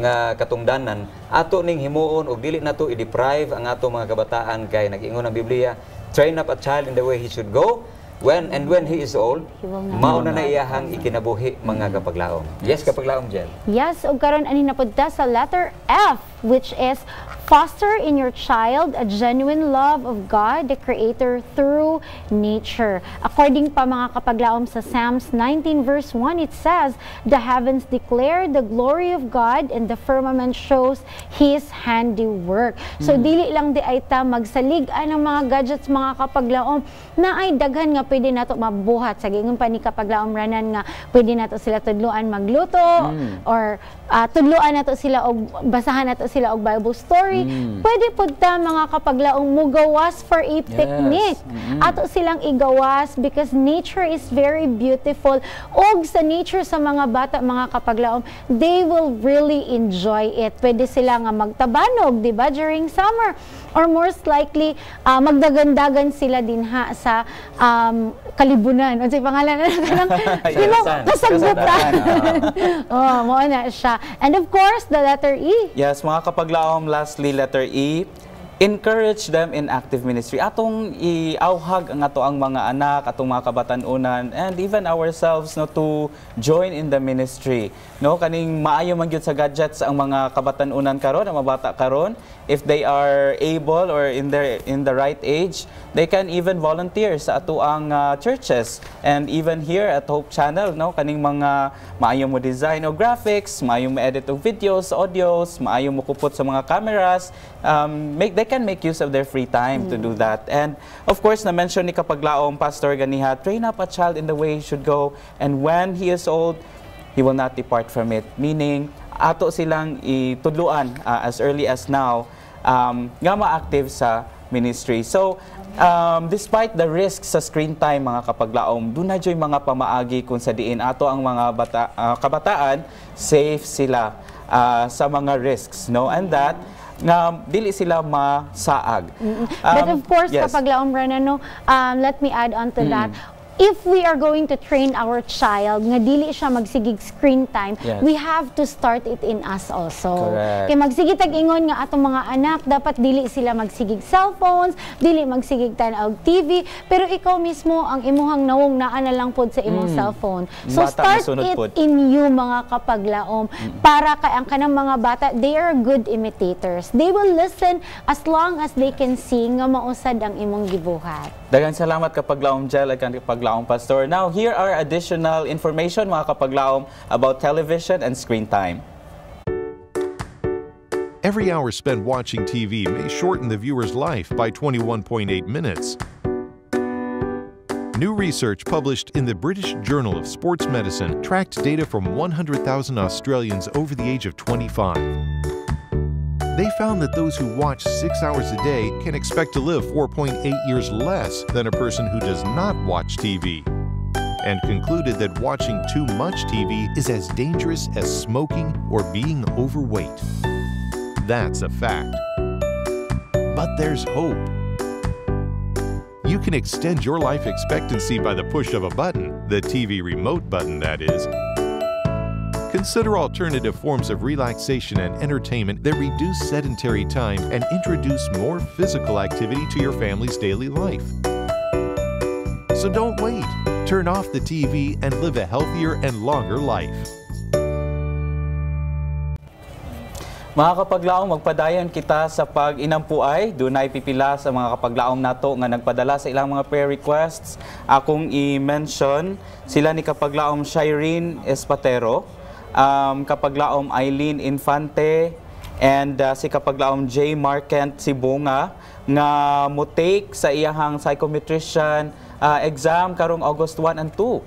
nga katungdanan, ato ning himuon og dili nato i-deprive ang ato mga kabataan kay nag-ingon ang Biblia, train up a child in the way he should go. When he is old, mao na iyahang ikinabuhi mga kapaglaom. Yes, kapaglaom Jel. Yes, ug karon ani napunta sa letter F, which is foster in your child a genuine love of God, the Creator, through nature. According pa mga kapaglaom sa Psalms 19 verse 1, it says, the heavens declare the glory of God and the firmament shows His handiwork. So dili lang di ay ta magsalig-an ng mga gadgets mga kapaglaom na ay daghan nga pwede nato mabuhat sa gingon pa ni kapaglaom ranan nga pwede nato sila tudluan magluto or tudluan nato sila og basahan nato sila og Bible story. Pwede pud ta mga kapaglaong mugawas for a picnic. Ato silang igawas because nature is very beautiful. Og sa nature sa mga bata mga kapaglaom, they will really enjoy it. Pwede sila nga magtabanog, di ba, during summer. Or most likely, magdagandagan sila din ha sa kalibunan. O sa pangalan na kasagbutan. Oh, mo na siya. And of course, the letter E. Yes, mga kapaglaom, lastly, letter E. encourage them in active ministry. Atong iauhag ang ato ang mga anak, atong mga kabatanunan, and even ourselves no to join in the ministry. No, kaning maayo man gyud sa gadgets ang mga kabatanunan karon, ang mabata karon, if they are able or in the right age, they can even volunteer sa ato ang churches. And even here at Hope Channel, no, kaning mga maayo mo design o graphics, maayo mo edit og videos, audios, maayo mo kupot sa mga cameras, they can make use of their free time to do that. And of course, na-mention ni Kapaglaom Pastor ganiha, train up a child in the way he should go, and when he is old, he will not depart from it. Meaning, ato silang itudluan as early as now nga ma-active sa ministry. So, despite the risks sa screen time, mga Kapaglaom, doon na dyo'y mga pamaagi kung sa diin ato ang mga kabataan, safe sila sa mga risks, no? And that, nga dili sila masaag. But of course, yes. Kapaglaom Renan, no, let me add on to that. If we are going to train our child nga dili siya magsigig screen time, yes. we have to start it in us also. Correct. Kay magsigig tag-ingon nga atong mga anak, dapat dili sila magsigig cellphones, dili magsigig tan-og TV, pero ikaw mismo ang imuhang nawong naa na lang pod sa imong cellphone. So Bata start it in you, mga Kapaglaom, para kay ang kanang mga bata, they are good imitators. They will listen as long as they can see nga mausad ang imong gibuhat. Daghang salamat Kapaglaom Jel at Kapaglaom Pastor. Now, here are additional information, mga Kapaglaom, about television and screen time. Every hour spent watching TV may shorten the viewer's life by 21.8 minutes. New research published in the British Journal of Sports Medicine tracked data from 100,000 Australians over the age of 25. They found that those who watch 6 hours a day can expect to live 4.8 years less than a person who does not watch TV, and concluded that watching too much TV is as dangerous as smoking or being overweight. That's a fact. But there's hope. You can extend your life expectancy by the push of a button, the TV remote button, that is. Consider alternative forms of relaxation and entertainment that reduce sedentary time and introduce more physical activity to your family's daily life. So don't wait. Turn off the TV and live a healthier and longer life. Mga Kapaglaom, magpadayon kita sa pag-inampuay. Dunay pipila sa mga Kapaglaom nato nga nagpadala sa ilang mga prayer requests. Akong i-mention sila ni Kapaglaom Shireen Espatero, Kapaglaom Eileen Infante, and si Kapaglaom J. Markent Sibunga nga mutake sa iyahang psychometrician exam karong August 1 and 2.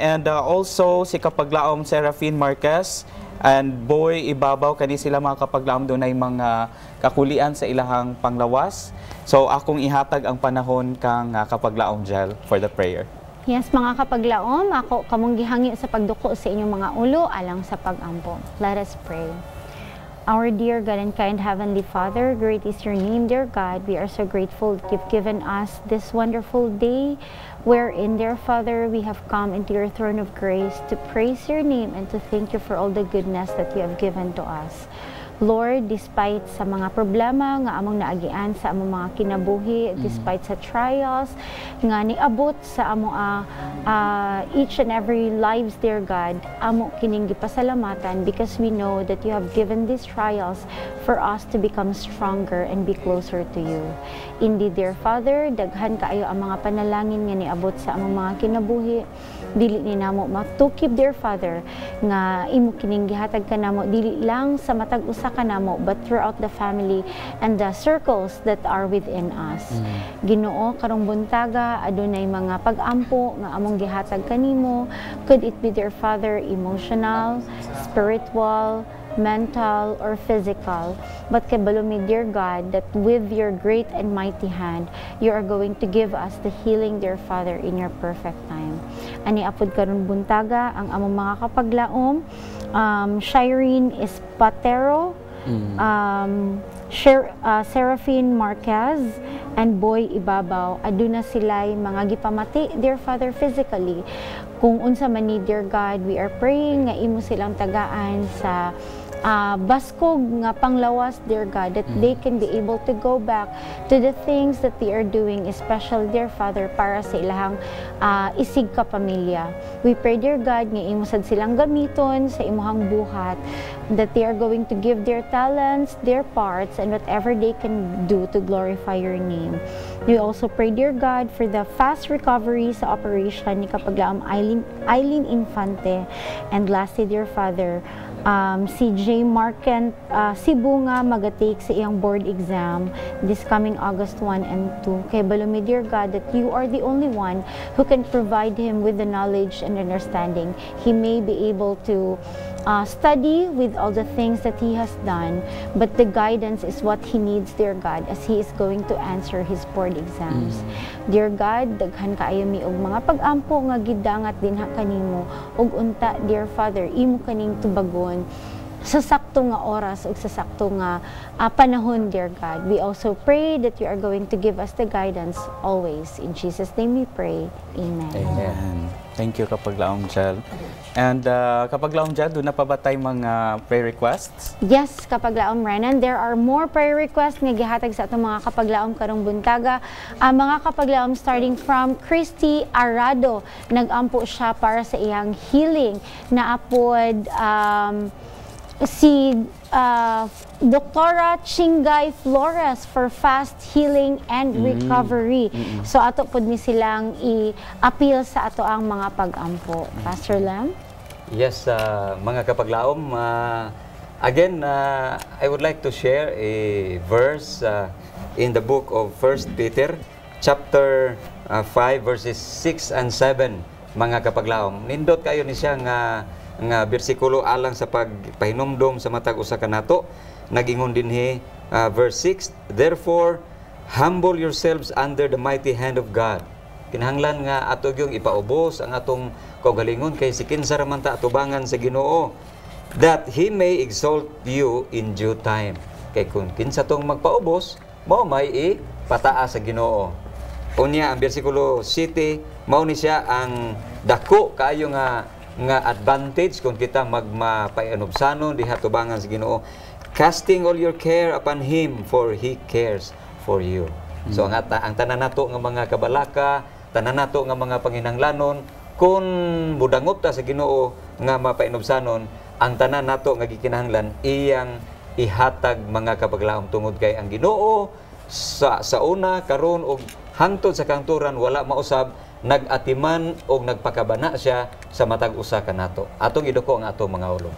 And also si Kapaglaom Serafine Marquez and Boy Ibabaw, kani sila mga Kapaglaom doon ay mga kakulian sa ilahang panglawas. So akong ihatag ang panahon kang Kapaglaom Jel for the prayer. Yes, mga Kapaglaom, ako kamong gihangi sa pagduko sa inyong mga ulo alang sa pag-ampo. Let us pray. Our dear God and kind Heavenly Father, great is your name, dear God. We are so grateful that you've given us this wonderful day wherein, dear Father, we have come into your throne of grace to praise your name and to thank you for all the goodness that you have given to us. Lord, despite sa mga problema nga among naagian sa among mga kinabuhi, despite sa trials nga niabot sa among each and every lives, dear God, amo kining gipasalamatan because we know that you have given these trials for us to become stronger and be closer to you. Indeed, dear Father, daghan kaayo ang mga panalangin nga niabot sa among mga kinabuhi. Dili ni namo matukib, dear Father, nga imo kining gihatag kanamo dili lang sa matag usa kanamo but throughout the family and the circles that are within us. Ginoo, karong buntaga adunay mga pag-ampo nga among gihatag kanimo. Could it be, dear Father, emotional, spiritual, mental, or physical, but kabalumi, dear God, that with your great and mighty hand, you are going to give us the healing, dear Father, in your perfect time. Ani apod karon buntaga ang among mga Kapaglaom, Shireen Espatero, Serafine Marquez, and Boy Ibabaw. Aduna sila'y mga gipamati, dear Father, physically. Kung unsa man ni, dear God, we are praying nga imo silang tagaan sa baskog nga panglawas, dear God, that they can be able to go back to the things that they are doing, especially, dear Father, para sa ilahang isig ka pamilya. We pray, dear God, nga imusad silang gamiton sa imuhang buhat, that they are going to give their talents, their parts, and whatever they can do to glorify your name. We also pray, dear God, for the fast recovery sa operation ni Kapaglaom Eileen Infante. And lastly, dear Father, si J. Markent Cebu nga magatake sa iyang board exam this coming August 1 and 2. Kay balumi, dear God, that you are the only one who can provide him with the knowledge and understanding. He may be able to study with all the things that he has done, but the guidance is what he needs, dear God, as he is going to answer his board exams. Dear God, daghan kaayo mi og mga pag-ampo nga gidangat dinha kanimo, ug unta, dear Father, imo kaning tubagon sa sakto nga oras ug sa sakto nga panahon, dear God. We also pray that you are going to give us the guidance always. In Jesus' name we pray. Amen. Amen. Thank you, Kapaglaom Jel. And Kapaglaom Jel, doon na pa ba tayo mga prayer requests? Yes, Kapaglaom Renan. There are more prayer requests nga gihatag sa atong mga Kapaglaom karong buntaga. Mga Kapaglaom starting from Christy Arado. Nag-ampo siya para sa iyang healing na apod si Doktora Chingay Flores for fast healing and recovery. So ato pod ni silang i-appeal sa ato ang mga pag-ampo. Pastor Lam? Yes, mga Kapaglaom, again, I would like to share a verse in the book of 1 Peter, chapter 5, verses 6 and 7, mga Kapaglaom. Nindot kayo ni siya nga bersikulo alang sa pagpahinumdom sa matag usa kanato. Nagingon dinhi verse 6, therefore humble yourselves under the mighty hand of God. Kinahanglan nga ato gyung ipaubos ang atong kaugalingon kay si kinsa ra man ta atubangan sa Ginoo, that he may exalt you in due time. Kay kung kinsa tong magpaubos, mao may ipataas sa Ginoo. Unya ang bersikulo 7, mao ni siya ang dako kaayo nga advantage kung kita magmapainobsanon diha tubangan sa Ginoo. Casting all your care upon him, for he cares for you. So ang tanan nato nga mga kabalaka, tanan nato nga mga panginahanglanon, kung budangot ta sa Ginoo nga mapainobsanon, ang tanan nato nga gikinahanglan iyang ihatag, mga Kapaglaom, tungod kay ang Ginoo sa una karon og hangtod sa kangturan wala mausab, nag-atiman o nagpakabana siya sa matag usa kanato. Atong iduko ang atong mga ulo.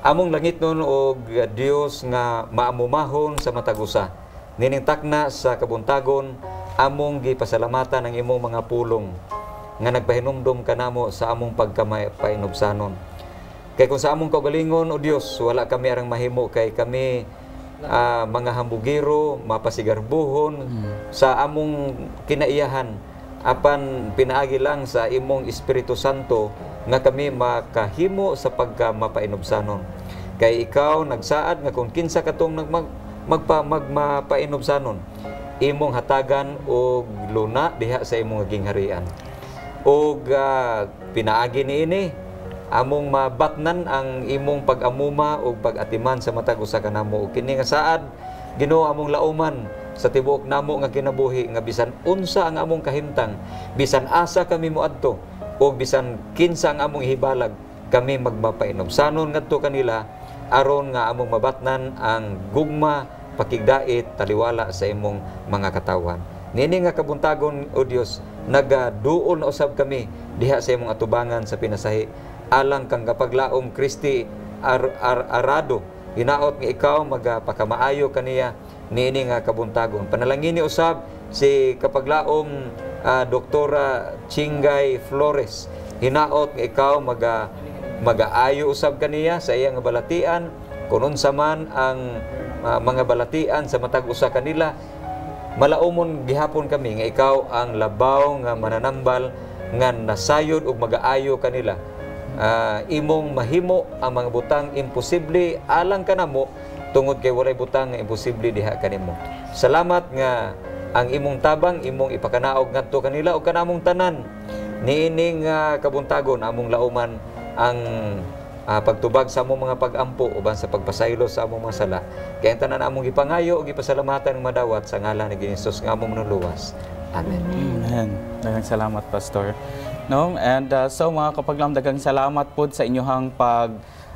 Among langit nun og Dios nga maamumahon sa matag usa. Nining takna sa kabuntagon, among gipasalamatan ang imong mga pulong nga nagpahinumdom kanamo sa among pagkamapainobsanon. Kay kung sa among kaugalingon, o Dios, wala kami arang mahimo kay kami mga hambugiro, mapasigarbuhon sa among kinaiyahan, apan pinaagi lang sa imong Espiritu Santo nga kami makahimo sa pagkamapainobsanon. Kay ikaw nagsaad nga kung kinsa katong magmapainobsanon, imong hatagan og luna diha sa imong gingharian. Og pinaagi niini among mabatnan ang imong pag-amuma o pag-atiman sa matag usa kanamo. Kini nga saad, Ginoo, among lauman sa tibuok namo nga kinabuhi, nga bisan unsa ang among kahimtang, bisan asa kami moadto, o bisan kinsa ang among ihibalag, kami magmapainobsanon ngadto kanila aron nga among mabatnan ang gugma, pakigdait, taliwala sa imong mga katawan. Nini nga kabuntagon, o Dios, nagaduol na usab kami diha sa imong atubangan sa pinasahi, alang kang Kapaglaom Christy Arado, hinaot nga ikaw magpakamaayo kaniya niini nga kabuntagon. Panalangin ni usab si Kapaglaom Doktora Chingay Flores, hinaot nga ikaw magaayo usab kaniya sa iyang balatian, kung unsa man ang mga balatian sa matag usa kanila. Malaumon gihapon kami nga ikaw ang labaw nga mananambal nga nasayod ug magaayo kanila. Imong mahimo ang mga butang imposible alang kanamo, tungod kay walay butang nga imposible diha kanimo. Salamat nga ang imong tabang imong ipakanaog ngadto kanila o kanamong tanan. Niining kabuntagon among lauman ang pagtubag sa among mga pagampo uban sa pagpasaylo sa among mga sala. Kaya tanan among gipangayo ug gipasalamatan ng madawat sa ngalan ni Hesus nga among manuluwas. Amen. Amen. Daghang salamat, Pastor. No? And so mga kapaglaom, daghang salamat po sa inyong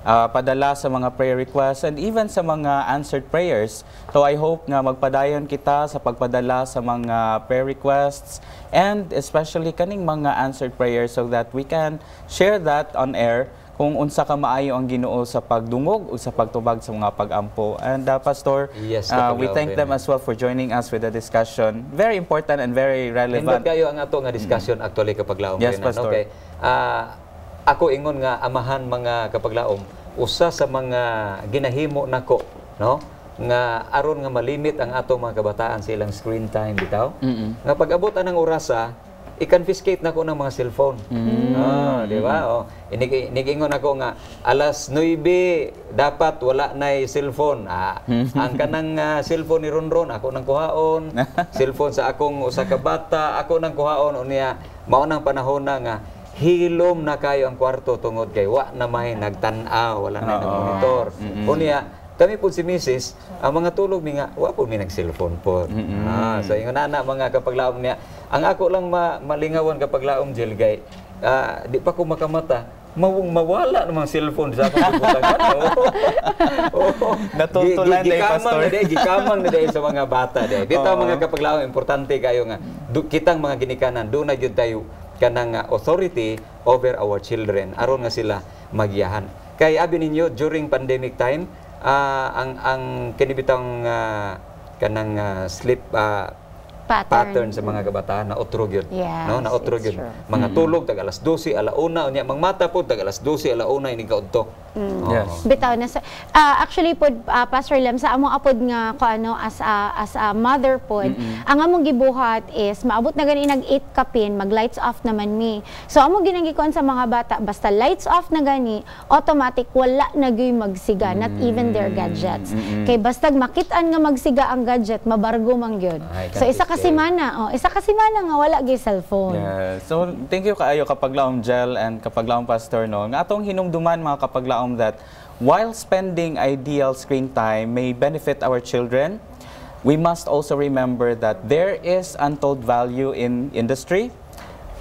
padala sa mga prayer requests and even sa mga answered prayers. So I hope nga magpadayon kita sa pagpadala sa mga prayer requests and especially kaning mga answered prayers so that we can share that on air kung unsa ka maayo ang Ginoo sa pagdungog o sa pagtubag sa mga pagampo. And Pastor, yes, we thank them as well for joining us with the discussion. Very important and very relevant. Nindot kayo ang ato nga discussion actually kapaglaom. Yes, Pastor. Okay. Ako ingon nga amahan mga kapaglaom, usa sa mga ginahimo nako, no? Nga aron nga malimit ang ato mga kabataan sa ilang screen time bitaw. Nga pag-abot anang orasa, i-confiscate na ko ng mga cellphone. Di ba? Inigingon ako nga, alas 9, dapat wala na cellphone. Ang kanang cellphone ni Ronron, ako nang kuhaon. Cellphone sa akong usa ka bata, ako nang kuhaon. Unya, maunang panahon na nga, hilom na kayo ang kwarto tungod kay wa na may nagtan-aw, wala na nag-monitor. Unya, kami po si Mrs., ang mga tulog mi nga, wa po mi nag-cellphone po. So, yung nana mga kapaglaom niya, ang ako lang malingawan kapaglaom, Jill, gay, di pa ko makamata, mawala ng mga cellphone sa akong kabutangan. Natutulan na Pastor. Gikamang na dahil sa mga bata. Dito mga kapaglaom, importante kayo nga, kitang mga ginikanan, doon na yun tayo kanang authority over our children, aron nga sila magiyahan. Kaya abi ninyo, during pandemic time, ang kinibitang kanang sleep pattern sa mga kabataan na utrog yun. Yes, no? Na utrog yun. Mga tulog, tag alas 12, alauna, unya, mangmata po, tag alas 12, alauna, ining kaunto. Yes. Bitaw na sa actually pod Pastor Lem sa among apod nga ko ano as a mother pod ang among gibuhat is maabot na gani nag 8 kapin mag lights off naman mi. So among ginagikuan sa mga bata basta lights off na gani automatic wala na gyud magsiga not even their gadgets. Kay basta makit-an nga magsiga ang gadget mabargo man gyud. So isa ka semana nga wala gyud cellphone. Yeah. So thank you kaayo kapaglaom Jel and kapaglaom Pastor no. Nga atong hinumduman mga kapaglaom that while spending ideal screen time may benefit our children, we must also remember that there is untold value in industry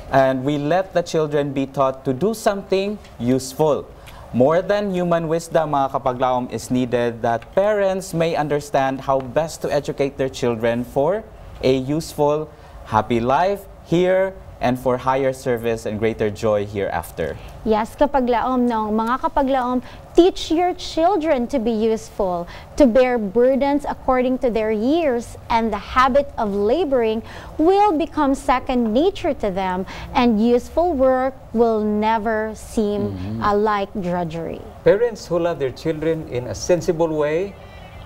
and we let the children be taught to do something useful. More than human wisdom, mga kapaglaom, is needed that parents may understand how best to educate their children for a useful, happy life here and for higher service and greater joy hereafter. Yes, kapaglaom no, mga kapaglaom, teach your children to be useful, to bear burdens according to their years, and the habit of laboring will become second nature to them, and useful work will never seem like drudgery. Parents who love their children in a sensible way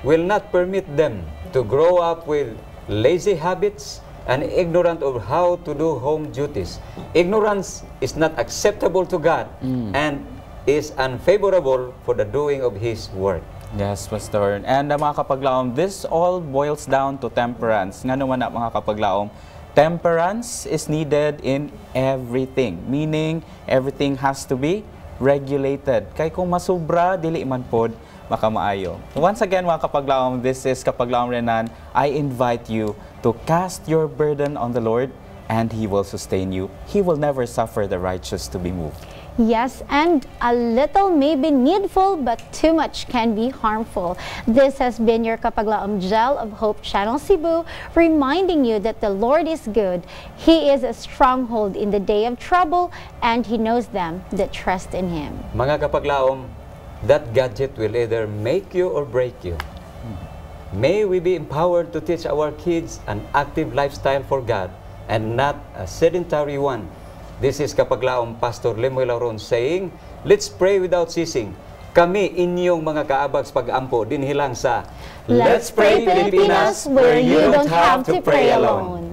will not permit them to grow up with lazy habits and ignorant of how to do home duties. Ignorance is not acceptable to God and is unfavorable for the doing of His work. Yes, Pastor. And mga kapaglaom, this all boils down to temperance. Nga naman na mga kapaglaom, temperance is needed in everything. Meaning, everything has to be regulated. Kay kung masubra, dili man pod, makamaayo. Once again, mga kapaglaom, this is Kapaglaom Renan. I invite you to cast your burden on the Lord and He will sustain you. He will never suffer the righteous to be moved. Yes, and a little may be needful, but too much can be harmful. This has been your Kapaglaom Gel of Hope Channel Cebu, reminding you that the Lord is good. He is a stronghold in the day of trouble, and He knows them that trust in Him. Mga kapaglaom, that gadget will either make you or break you. May we be empowered to teach our kids an active lifestyle for God and not a sedentary one. This is Kapaglaom Pastor Lemuel Lauron saying, let's pray without ceasing. Kami inyong mga kaabag sa pag-ampo dinhilang sa Let's Pray Pilipinas, where you don't have to pray alone.